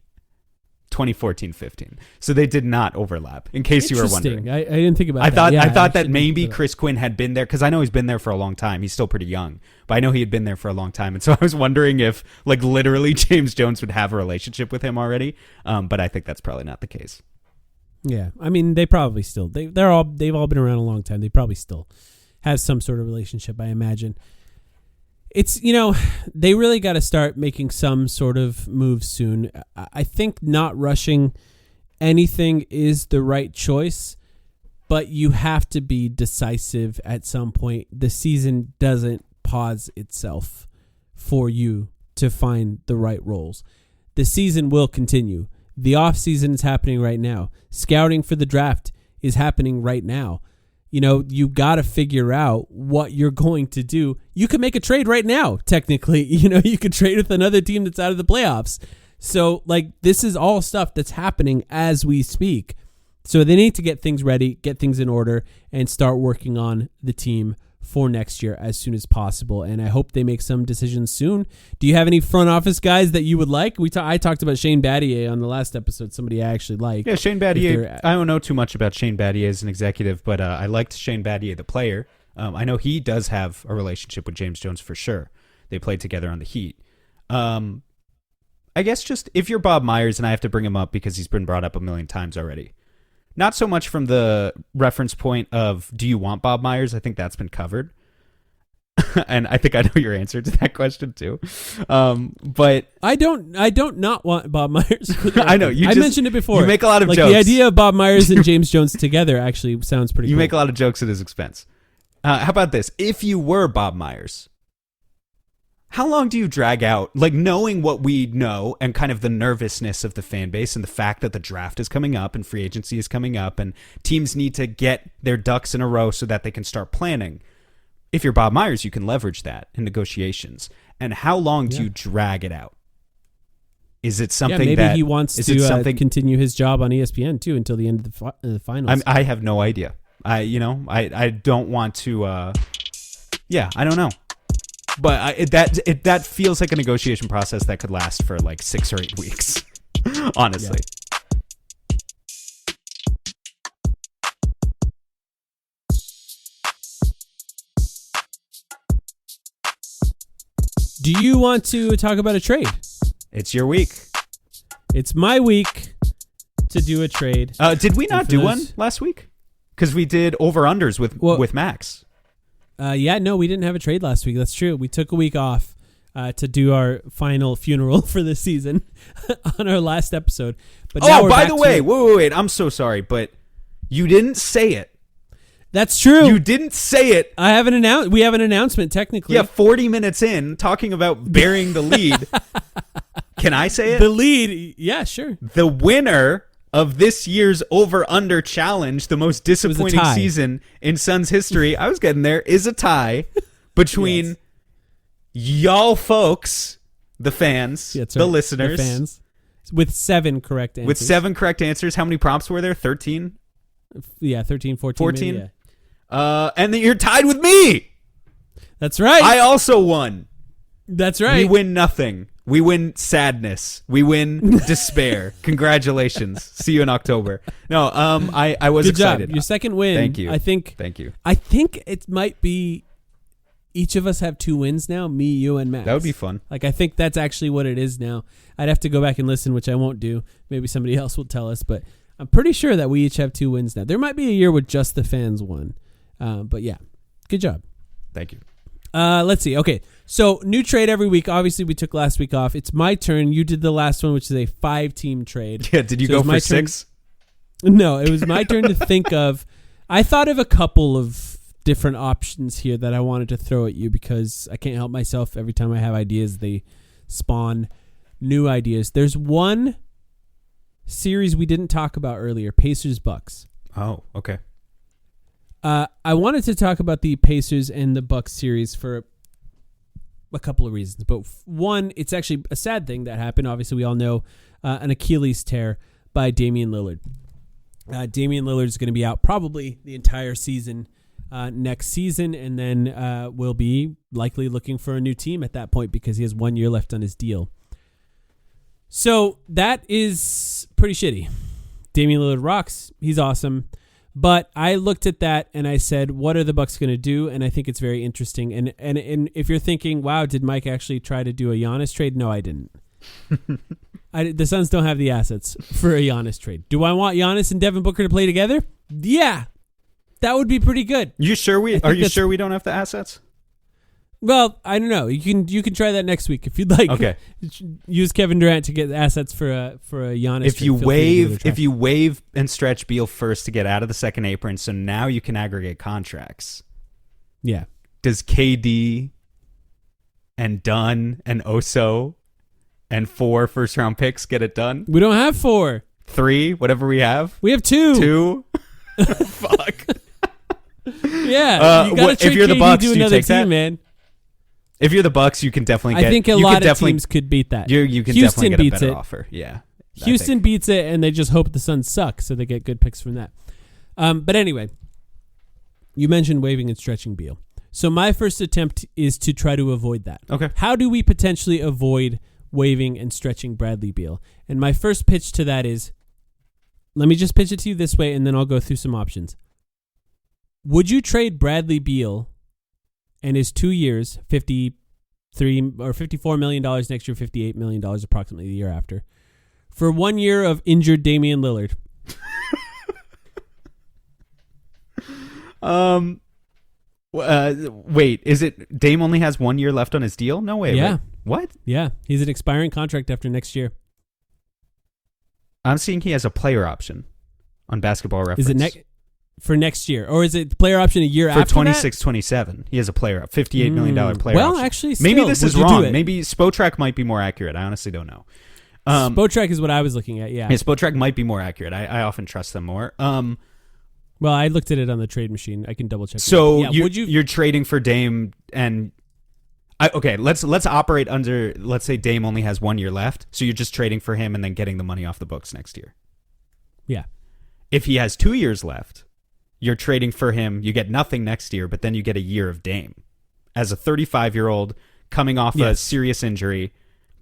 2014-15. So they did not overlap, in case you were wondering. I didn't think about that. I thought that maybe Chris Quinn had been there, because I know he's been there for a long time. He's still pretty young, but I know he had been there for a long time. And so I was wondering if, like, literally James Jones would have a relationship with him already. But I think that's probably not the case. Yeah, I mean, they probably still they've all been around a long time. They probably still have some sort of relationship, I imagine. It's, they really got to start making some sort of move soon. I think not rushing anything is the right choice, but you have to be decisive at some point. The season doesn't pause itself for you to find the right roles. The season will continue. The off season is happening right now. Scouting for the draft is happening right now. You got to figure out what you're going to do. You can make a trade right now, technically. You could trade with another team that's out of the playoffs. So, like, this is all stuff that's happening as we speak. So they need to get things ready, get things in order, and start working on the team for next year as soon as possible. And I hope they make some decisions soon. Do you have any front office guys that you would like? I talked about Shane Battier on the last episode, somebody I actually like. Yeah, Shane Battier. I don't know too much about Shane Battier as an executive, but I liked Shane Battier, the player. I know he does have a relationship with James Jones for sure. They played together on the Heat. I guess just if you're Bob Myers, and I have to bring him up because he's been brought up a million times already. Not so much from the reference point of, do you want Bob Myers? I think that's been covered. And I think I know your answer to that question too. But I don't not want Bob Myers. I know. I mentioned it before. You make a lot of like jokes. The idea of Bob Myers and James Jones together actually sounds pretty cool. You make a lot of jokes at his expense. How about this? If you were Bob Myers, how long do you drag out, like, knowing what we know and kind of the nervousness of the fan base and the fact that the draft is coming up and free agency is coming up and teams need to get their ducks in a row so that they can start planning? If you're Bob Myers, you can leverage that in negotiations. And how long do you drag it out? Is it something maybe that he wants to continue his job on ESPN too until the end of the finals? I have no idea. I don't want to. I don't know. But that feels like a negotiation process that could last for like 6 or 8 weeks, honestly. Yeah. Do you want to talk about a trade? It's your week. It's my week to do a trade. Did we not do one last week? Because we did over-unders with Max. No, we didn't have a trade last week. That's true. We took a week off to do our final funeral for the season on our last episode. But by the way, wait. I'm so sorry, but you didn't say it. That's true. You didn't say it. We have an announcement technically. Yeah, 40 minutes in, talking about burying the lead. Can I say it? The lead, yeah, sure. The winner of this year's over-under challenge, the most disappointing season in Suns history, I was getting there, is a tie between y'all folks, the fans, the listeners. The fans. With 7 correct answers. With 7 correct answers. How many prompts were there? 13? Yeah, 13, 14. Maybe, yeah. And then you're tied with me. That's right. I also won. That's right. We win nothing. We win sadness. We win despair. Congratulations. See you in October. No, I was Good excited. Job. Your second win. Thank you. Thank you. I think it might be each of us have 2 wins now, me, you, and Max. That would be fun. Like, I think that's actually what it is now. I'd have to go back and listen, which I won't do. Maybe somebody else will tell us, but I'm pretty sure that we each have 2 wins now. There might be a year with just the fans won. But yeah, good job. Thank you. Let's see. Okay, so new trade every week. Obviously, we took last week off. It's my turn. You did the last one, which is a 5-team trade. Yeah, did you go for 6? No, it was my turn to think of. I thought of a couple of different options here that I wanted to throw at you because I can't help myself. Every time I have ideas, they spawn new ideas. There's one series we didn't talk about earlier, Pacers-Bucks. Oh, okay. I wanted to talk about the Pacers and the Bucks series for a couple of reasons. But one, it's actually a sad thing that happened. Obviously, we all know an Achilles tear by Damian Lillard. Damian Lillard is going to be out probably the entire season next season, and then will be likely looking for a new team at that point because he has 1 year left on his deal. So that is pretty shitty. Damian Lillard rocks. He's awesome. But I looked at that and I said, what are the Bucks going to do? And I think it's very interesting. And if you're thinking, wow, did Mike actually try to do a Giannis trade? No, I didn't. The Suns don't have the assets for a Giannis trade. Do I want Giannis and Devin Booker to play together? Yeah, that would be pretty good. Are you sure we don't have the assets? Well, I don't know. You can try that next week if you'd like. Okay. Use Kevin Durant to get assets for a Giannis. If you waive and stretch Beal first to get out of the second apron, so now you can aggregate contracts. Yeah. Does KD and Dunn and Oso and 4 first-round picks get it done? We don't have 4. 3, whatever we have. We have 2. 2. Fuck. Yeah. You gotta if you're the KD Bucks, to do you another take team, that? man. If you're the Bucks, you can definitely get. I think a lot of teams could beat that. You can Houston definitely get a beats better it. offer. Yeah. Houston beats it, and they just hope the Suns suck, so they get good picks from that. But anyway, you mentioned waiving and stretching Beal. So my first attempt is to try to avoid that. Okay. How do we potentially avoid waiving and stretching Bradley Beal? And my first pitch to that is, let me just pitch it to you this way, and then I'll go through some options. Would you trade Bradley Beal and his 2 years, $53 or $54 million next year, $58 million approximately the year after, for 1 year of injured Damian Lillard? Wait, is it Dame only has 1 year left on his deal? No way. Yeah. Right? What? Yeah, he's an expiring contract after next year. I'm seeing he has a player option on Basketball Reference. Is it for next year, or is it player option a year for after 26-27? He has a player $58 million player well, option. actually, maybe still, this would is you do wrong. it? Maybe Spotrac might be more accurate. I honestly don't know. Spotrac is what I was looking at. Yeah. Spotrac might be more accurate. I often trust them more. Well, I looked at it on the trade machine. I can double check. So yeah, you're trading for Dame and. Okay, let's operate under. Let's say Dame only has 1 year left, so you're just trading for him and then getting the money off the books next year. Yeah. If he has 2 years left, you're trading for him. You get nothing next year, but then you get a year of Dame as a 35-year-old coming off a serious injury.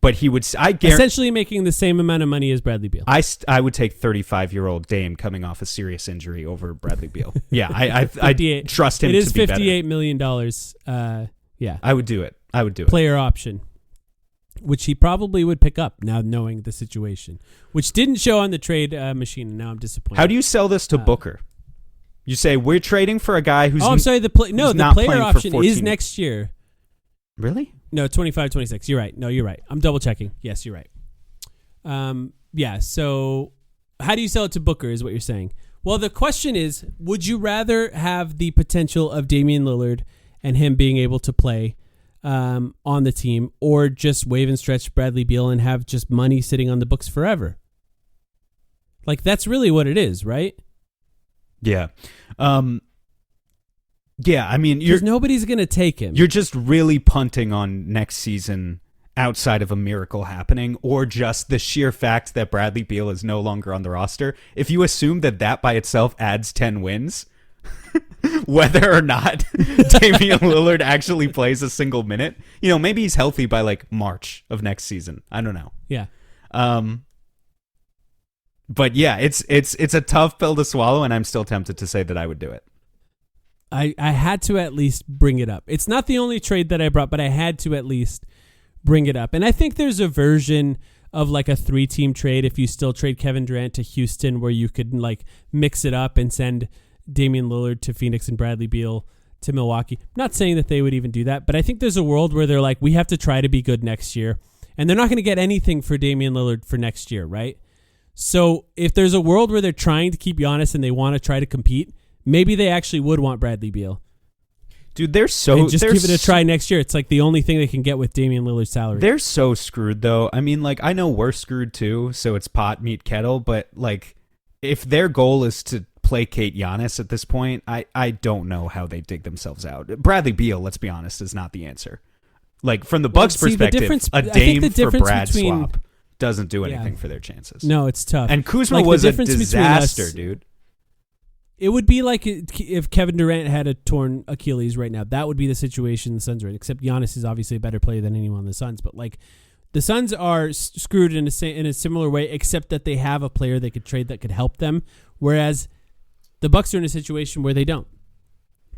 But he would, essentially making the same amount of money as Bradley Beal. I would take 35-year-old Dame coming off a serious injury over Bradley Beal. Yeah, I trust him. It is to be better. $58 million. Yeah, I would do it. Player option, which he probably would pick up now, knowing the situation, which didn't show on the trade machine. And now I'm disappointed. How do you sell this to Booker? You say we're trading for a guy who's. Oh, I'm sorry. The player option is next year. Really? No, 25, 26. You're right. No, you're right. I'm double checking. Yes, you're right. Yeah. So, how do you sell it to Booker? Is what you're saying? Well, the question is, would you rather have the potential of Damian Lillard and him being able to play on the team, or just waive and stretch Bradley Beal and have just money sitting on the books forever? Like, that's really what it is, right? Yeah. Yeah, I mean, because nobody's going to take him. You're just really punting on next season outside of a miracle happening, or just the sheer fact that Bradley Beal is no longer on the roster. If you assume that by itself adds 10 wins, whether or not Damian Lillard actually plays a single minute, maybe he's healthy by like March of next season. I don't know. Yeah. But yeah, it's a tough pill to swallow, and I'm still tempted to say that I would do it. I had to at least bring it up. It's not the only trade that I brought, but I had to at least bring it up. And I think there's a version of like a 3-team trade if you still trade Kevin Durant to Houston, where you could like mix it up and send Damian Lillard to Phoenix and Bradley Beal to Milwaukee. I'm not saying that they would even do that, but I think there's a world where they're like, we have to try to be good next year. And they're not going to get anything for Damian Lillard for next year, right? So if there's a world where they're trying to keep Giannis and they want to try to compete, maybe they actually would want Bradley Beal. Dude, they're give it a try next year. It's like the only thing they can get with Damian Lillard's salary. They're so screwed, though. I mean, like, I know we're screwed too, so it's pot, meet, kettle. But like, if their goal is to placate Giannis at this point, I don't know how they dig themselves out. Bradley Beal, let's be honest, is not the answer. Like, from the Bucks' perspective, a Dame for Brad swap doesn't do anything for their chances. No, it's tough. And Kuzma was a disaster, dude. It would be like if Kevin Durant had a torn Achilles right now. That would be the situation the Suns are in, except Giannis is obviously a better player than anyone on the Suns. But like, the Suns are screwed in a similar way, except that they have a player they could trade that could help them, whereas the Bucks are in a situation where they don't.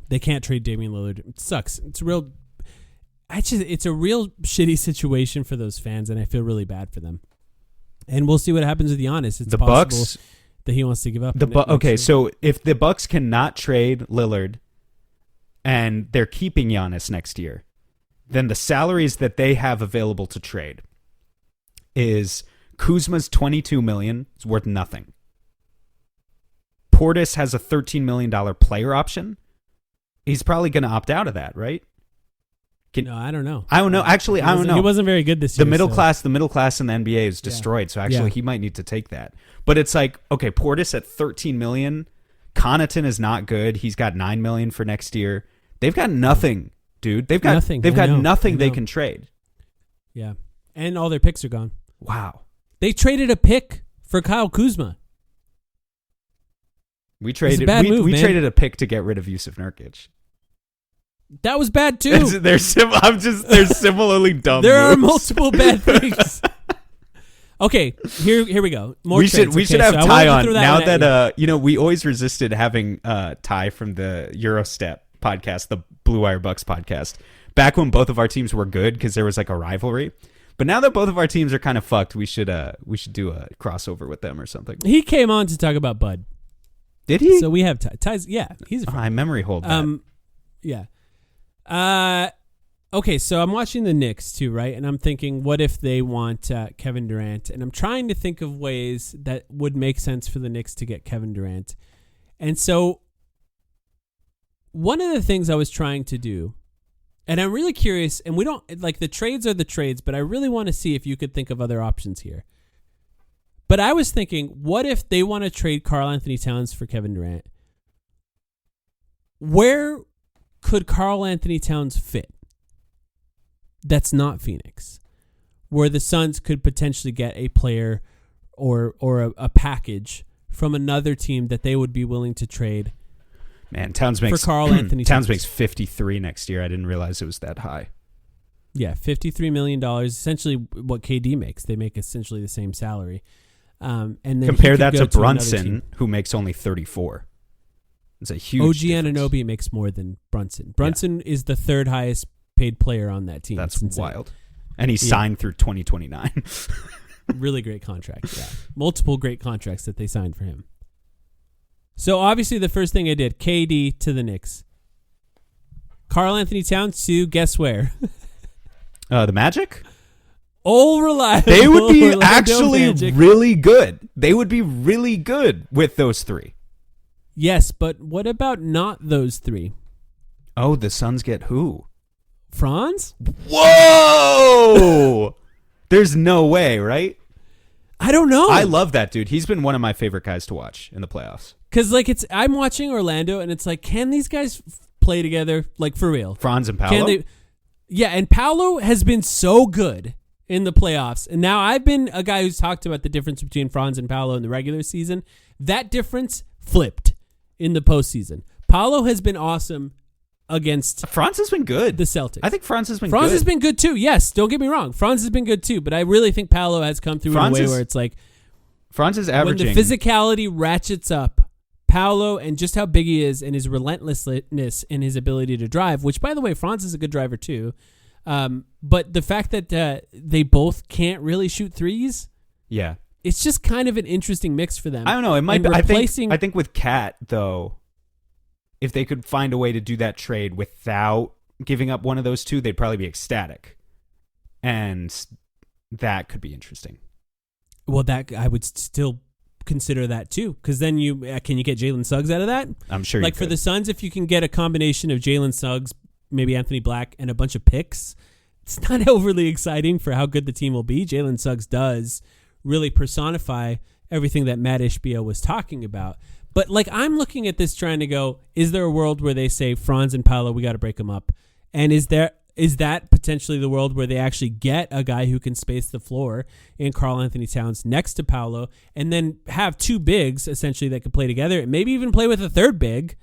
They can't trade Damian Lillard. It sucks. It's a real shitty situation for those fans, and I feel really bad for them. And we'll see what happens with Giannis. It's possible Bucks that he wants to give up. Okay, so if the Bucks cannot trade Lillard and they're keeping Giannis next year, then the salaries that they have available to trade is Kuzma's $22 million. It's worth nothing. Portis has a $13 million player option. He's probably going to opt out of that, right? No, I don't know. I don't know. Actually, I don't know. He wasn't very good this year. The middle class in the NBA is destroyed. So actually, he might need to take that. But it's like, okay, Portis at $13 million. Connaughton is not good. He's got $9 million for next year. They've got nothing dude. They've got Nothing. They've I got know. nothing I they know. can trade. Yeah. And all their picks are gone. Wow. They traded a pick for Kyle Kuzma. We traded bad move, we man. traded a pick to get rid of Yusuf Nurkic. That was bad too. They're similarly dumb. There are moves. multiple bad things. Okay, here we go. More we trades. should Okay, have so I Ty wanted to on throw now one at that you. we always resisted having Ty from the Eurostep podcast, the Blue Wire Bucks podcast, back when both of our teams were good because there was like a rivalry. But now that both of our teams are kind of fucked, we should do a crossover with them or something. He came on to talk about Bud. Did he? So we have Ty's. Yeah, he's a friend. I memory hold that. Yeah. Okay, so I'm watching the Knicks too, right? And I'm thinking, what if they want Kevin Durant? And I'm trying to think of ways that would make sense for the Knicks to get Kevin Durant. And so one of the things I was trying to do, and I'm really curious, and we don't, like, the trades are the trades, but I really want to see if you could think of other options here. But I was thinking, what if they want to trade Karl Anthony Towns for Kevin Durant? Where could Karl Anthony Towns fit? That's not Phoenix, where the Suns could potentially get a player or a package from another team that they would be willing to trade. Man, Towns makes for Karl Anthony Towns Towns. makes 53 next year. I didn't realize it was that high. Yeah, $53 million, essentially what KD makes. They make essentially the same salary. And then Compare he could that go to another Brunson, team. who makes only 34. It's a huge OG difference. Anunoby makes more than Brunson. Brunson is the third highest paid player on that team. That's It's insane. wild. And he's signed through 2029. Really great contract. Yeah. Multiple great contracts that they signed for him. So obviously the first thing I did, KD to the Knicks. Karl Anthony Towns to guess where? The Magic? All reliable. They would be Orlando actually Magic. really good. They would be really good with those three. Yes, but what about not those three? Oh, the Suns get who? Franz? Whoa! There's no way, right? I don't know. I love that dude. He's been one of my favorite guys to watch in the playoffs. Because like I'm watching Orlando and it's like, can these guys play together? Like for real? Franz and Paolo? Can they? Yeah, and Paolo has been so good in the playoffs. And now I've been a guy who's talked about the difference between Franz and Paolo in the regular season. That difference flipped in the postseason. Paolo has been awesome against Franz has been good. the Celtics. I think Franz has been Franz good. has been good too. Yes, don't get me wrong. Franz has been good too. But I really think Paolo has come through Franz in a way is where it's like Franz is averaging. when the physicality ratchets up, Paolo and just how big he is and his relentlessness in his ability to drive, which, by the way, Franz is a good driver too. But the fact that they both can't really shoot threes, yeah. it's just kind of an interesting mix for them. I don't know. It might And be. replacing- I think with Cat, though, if they could find a way to do that trade without giving up one of those two, they'd probably be ecstatic. And that could be interesting. Well, that I would still consider that too, because then can you get Jalen Suggs out of that? I'm sure Like you for could. the Suns, if you can get a combination of Jalen Suggs, maybe Anthony Black, and a bunch of picks, it's not overly exciting for how good the team will be. Jalen Suggs does really personify everything that Matt Ishbia was talking about. But like I'm looking at this trying to go, is there a world where they say Franz and Paolo, we got to break them up? And is that potentially the world where they actually get a guy who can space the floor in Karl Anthony Towns next to Paolo and then have two bigs essentially that could play together and maybe even play with a third big,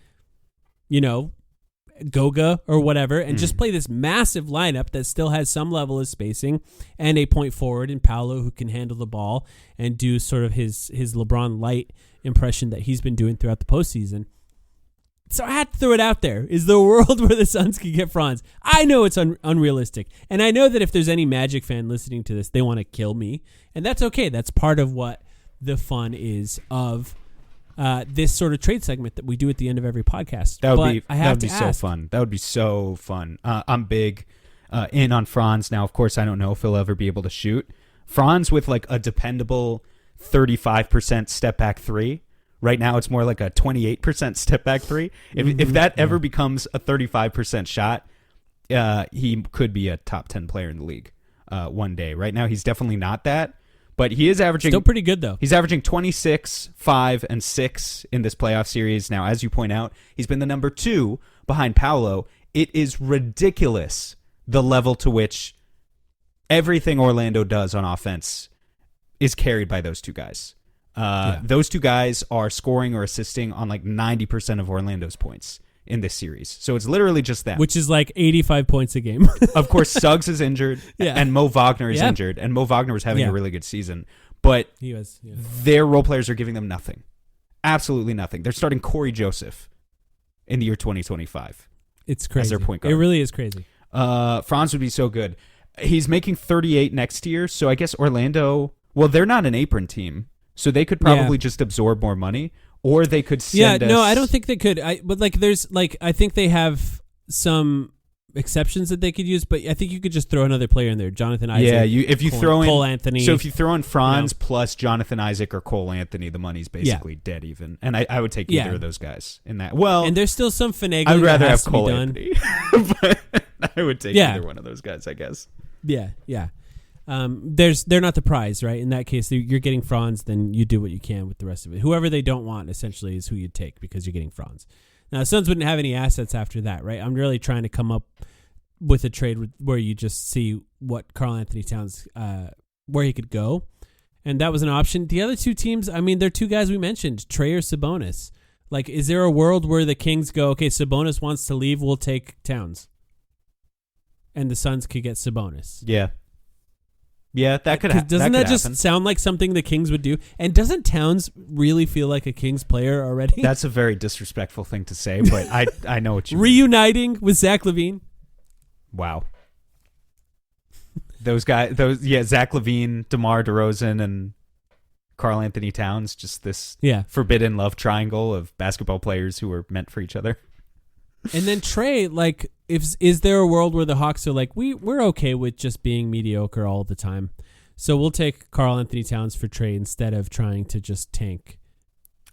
Goga or whatever, and just play this massive lineup that still has some level of spacing and a point forward in Paolo who can handle the ball and do sort of his LeBron light impression that he's been doing throughout the postseason. So I had to throw it out there. Is the world where the Suns can get Franz? I know it's unrealistic. And I know that if there's any Magic fan listening to this, they want to kill me. And that's okay. That's part of what the fun is of this sort of trade segment that we do at the end of every podcast. That would But be I have so to ask, fun. That would be so fun. I'm big in on Franz. Now, of course, I don't know if he'll ever be able to shoot. Franz with like a dependable 35% step back three. Right now, it's more like a 28% step back three. If that ever becomes a 35% shot, he could be a top 10 player in the league one day. Right now, he's definitely not that. But he is averaging... Still pretty good, though. He's averaging 26, 5, and 6 in this playoff series. Now, as you point out, he's been the number 2 behind Paolo It is ridiculous the level to which everything Orlando does on offense is carried by those two guys. Those two guys are scoring or assisting on like 90% of Orlando's points in this series. So it's literally just them. Which is like 85 points a game. Of course, Suggs is injured, and Mo Wagner is injured, and Mo Wagner was having a really good season. But he was, their role players are giving them nothing. Absolutely nothing. They're starting Corey Joseph in the year 2025. It's crazy. As their point guard. It really is crazy. Franz would be so good. He's making 38 next year, so I guess Orlando, well, they're not an apron team, so they could probably just absorb more money, or they could send us... No, I don't think they could. But like, there's like, I think they have some exceptions that they could use, but I think you could just throw another player in there, Jonathan Isaac. Yeah, if you throw in Cole Anthony. So if you throw in Franz plus Jonathan Isaac or Cole Anthony, the money's basically dead even. And I would take either of those guys in that. Well, and there's still some finagling. I'd rather that has have to Cole be done. Anthony, but I would take either one of those guys, I guess. Yeah. They're not the prize, right? In that case, you're getting Franz, then you do what you can with the rest of it. Whoever they don't want, essentially, is who you take because you're getting Franz. Now, Suns wouldn't have any assets after that, right? I'm really trying to come up with a trade where you just see what Karl Anthony Towns, where he could go. And that was an option. The other two teams, I mean, they're two guys we mentioned, Trey or Sabonis. Like, is there a world where the Kings go, okay, Sabonis wants to leave, we'll take Towns? And the Suns could get Sabonis. Yeah, that could happen. Doesn't that just sound like something the Kings would do? And doesn't Towns really feel like a Kings player already? That's a very disrespectful thing to say, but I know what you mean. Reuniting with Zach LaVine. Wow. Those guys, Zach LaVine, DeMar DeRozan, and Karl Anthony Towns, just this forbidden love triangle of basketball players who were meant for each other. And then Trey, like, is there a world where the Hawks are like, we're okay with just being mediocre all the time, so we'll take Karl Anthony Towns for Trey instead of trying to just tank?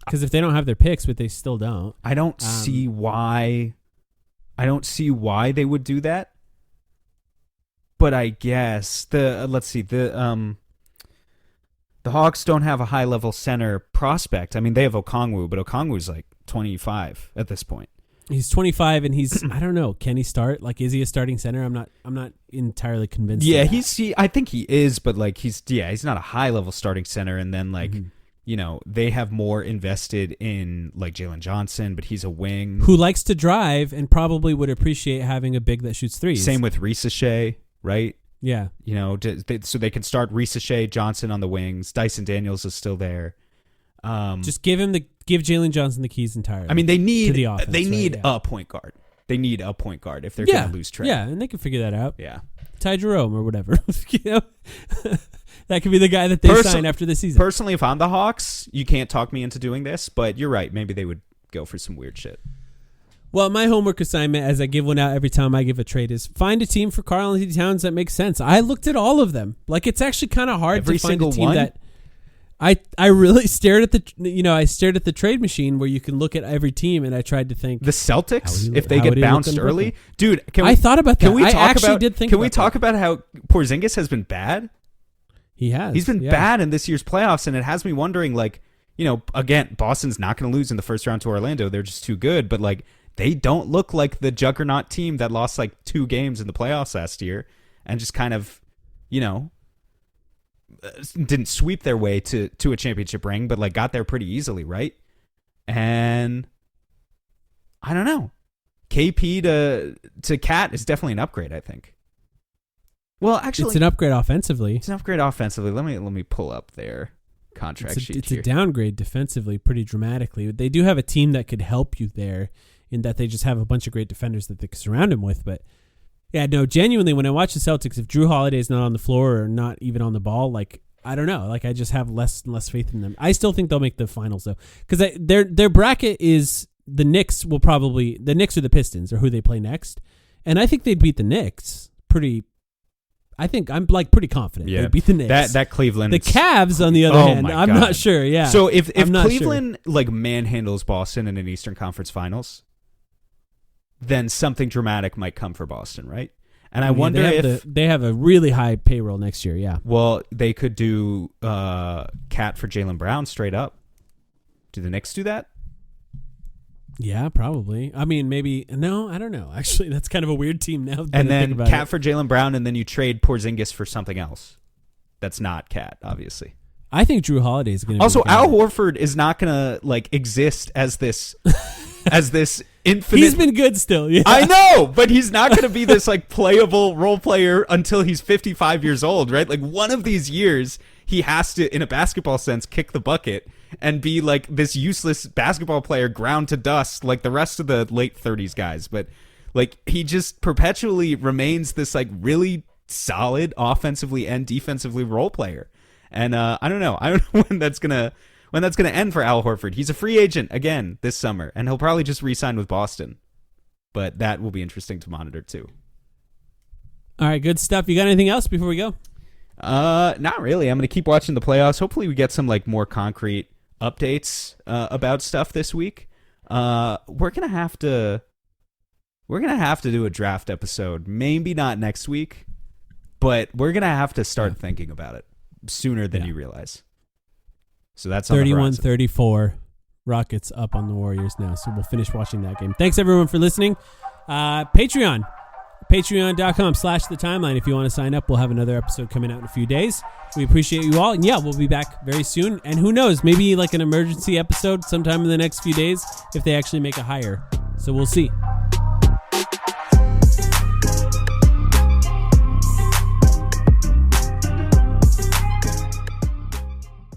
Because if they don't have their picks, but they still don't, I don't see why. I don't see why they would do that. But I guess the Hawks don't have a high level center prospect. I mean, they have Okongwu, but Okongwu's like 25 at this point. He's 25 and he's I don't know, can he start? Like, is he a starting center? I'm not entirely convinced. Yeah, I think he is, but like he's not a high level starting center. And then like they have more invested in like Jalen Johnson, but he's a wing who likes to drive and probably would appreciate having a big that shoots threes. Same with Ricochet, right? Yeah, so they can start Ricochet, Johnson on the wings. Dyson Daniels is still there. Just give Jalen Johnson the keys entirely. I mean, they need offense, a point guard. They need a point guard if they're going to lose Trey. Yeah, and they can figure that out. Yeah, Ty Jerome or whatever. That could be the guy that they sign after the season. Personally, if I'm the Hawks, you can't talk me into doing this, but you're right. Maybe they would go for some weird shit. Well, my homework assignment, as I give one out every time I give a trade, is find a team for Karl Anthony Towns that makes sense. I looked at all of them. Like, it's actually kind of hard to find a team that. I really stared at the trade machine where you can look at every team, and I tried to think the Celtics if they get bounced early, dude. I thought about that. Can we talk about how Porzingis has been bad? He has. He's been bad in this year's playoffs, and it has me wondering, like, again, Boston's not going to lose in the first round to Orlando. They're just too good, but like they don't look like the juggernaut team that lost like 2 games in the playoffs last year and just kind of, didn't sweep their way to a championship ring, but like got there pretty easily, right? And I don't know. KP to Cat is definitely an upgrade, I think. Well, actually, it's an upgrade offensively. Let me pull up their contract sheet. It's a downgrade defensively, pretty dramatically. They do have a team that could help you there, in that they just have a bunch of great defenders that they can surround him with, but. Yeah, no, genuinely, when I watch the Celtics, if Drew Holiday's not on the floor or not even on the ball, like, I don't know. Like, I just have less and less faith in them. I still think they'll make the finals, though. Because their bracket is the Knicks or the Pistons are who they play next. And I think they'd beat the Knicks I'm pretty confident they'd beat the Knicks. That Cleveland. The Cavs, on the other hand, I'm not sure, yeah. So if Cleveland, like, manhandles Boston in an Eastern Conference Finals, then something dramatic might come for Boston, right? And I wonder if they have a really high payroll next year. Yeah. Well, they could do Cat for Jaylen Brown straight up. Do the Knicks do that? Yeah, probably. I mean, maybe. No, I don't know. Actually, that's kind of a weird team now. And then Cat for Jaylen Brown, and then you trade Porzingis for something else. That's not Cat, obviously. I think Drew Holiday is going to. Also, Al Horford is not going to like exist as this infinite. He's been good still. Yeah. I know, but he's not going to be this like playable role player until he's 55 years old, right? Like one of these years, he has to, in a basketball sense, kick the bucket and be like this useless basketball player ground to dust like the rest of the late 30s guys. But like he just perpetually remains this like really solid offensively and defensively role player. And I don't know when that's gonna end for Al Horford. He's a free agent again this summer, and he'll probably just re-sign with Boston. But that will be interesting to monitor too. All right, good stuff. You got anything else before we go? Not really. I'm gonna keep watching the playoffs. Hopefully, we get some like more concrete updates about stuff this week. We're gonna have to do a draft episode. Maybe not next week, but we're gonna have to start thinking about it sooner than you realize. So that's 31-34. Rockets up on the Warriors now. So we'll finish watching that game. Thanks everyone for listening. Patreon. Patreon.com/thetimeline. If you want to sign up, we'll have another episode coming out in a few days. We appreciate you all. And yeah, we'll be back very soon. And who knows, maybe like an emergency episode sometime in the next few days if they actually make a hire. So we'll see.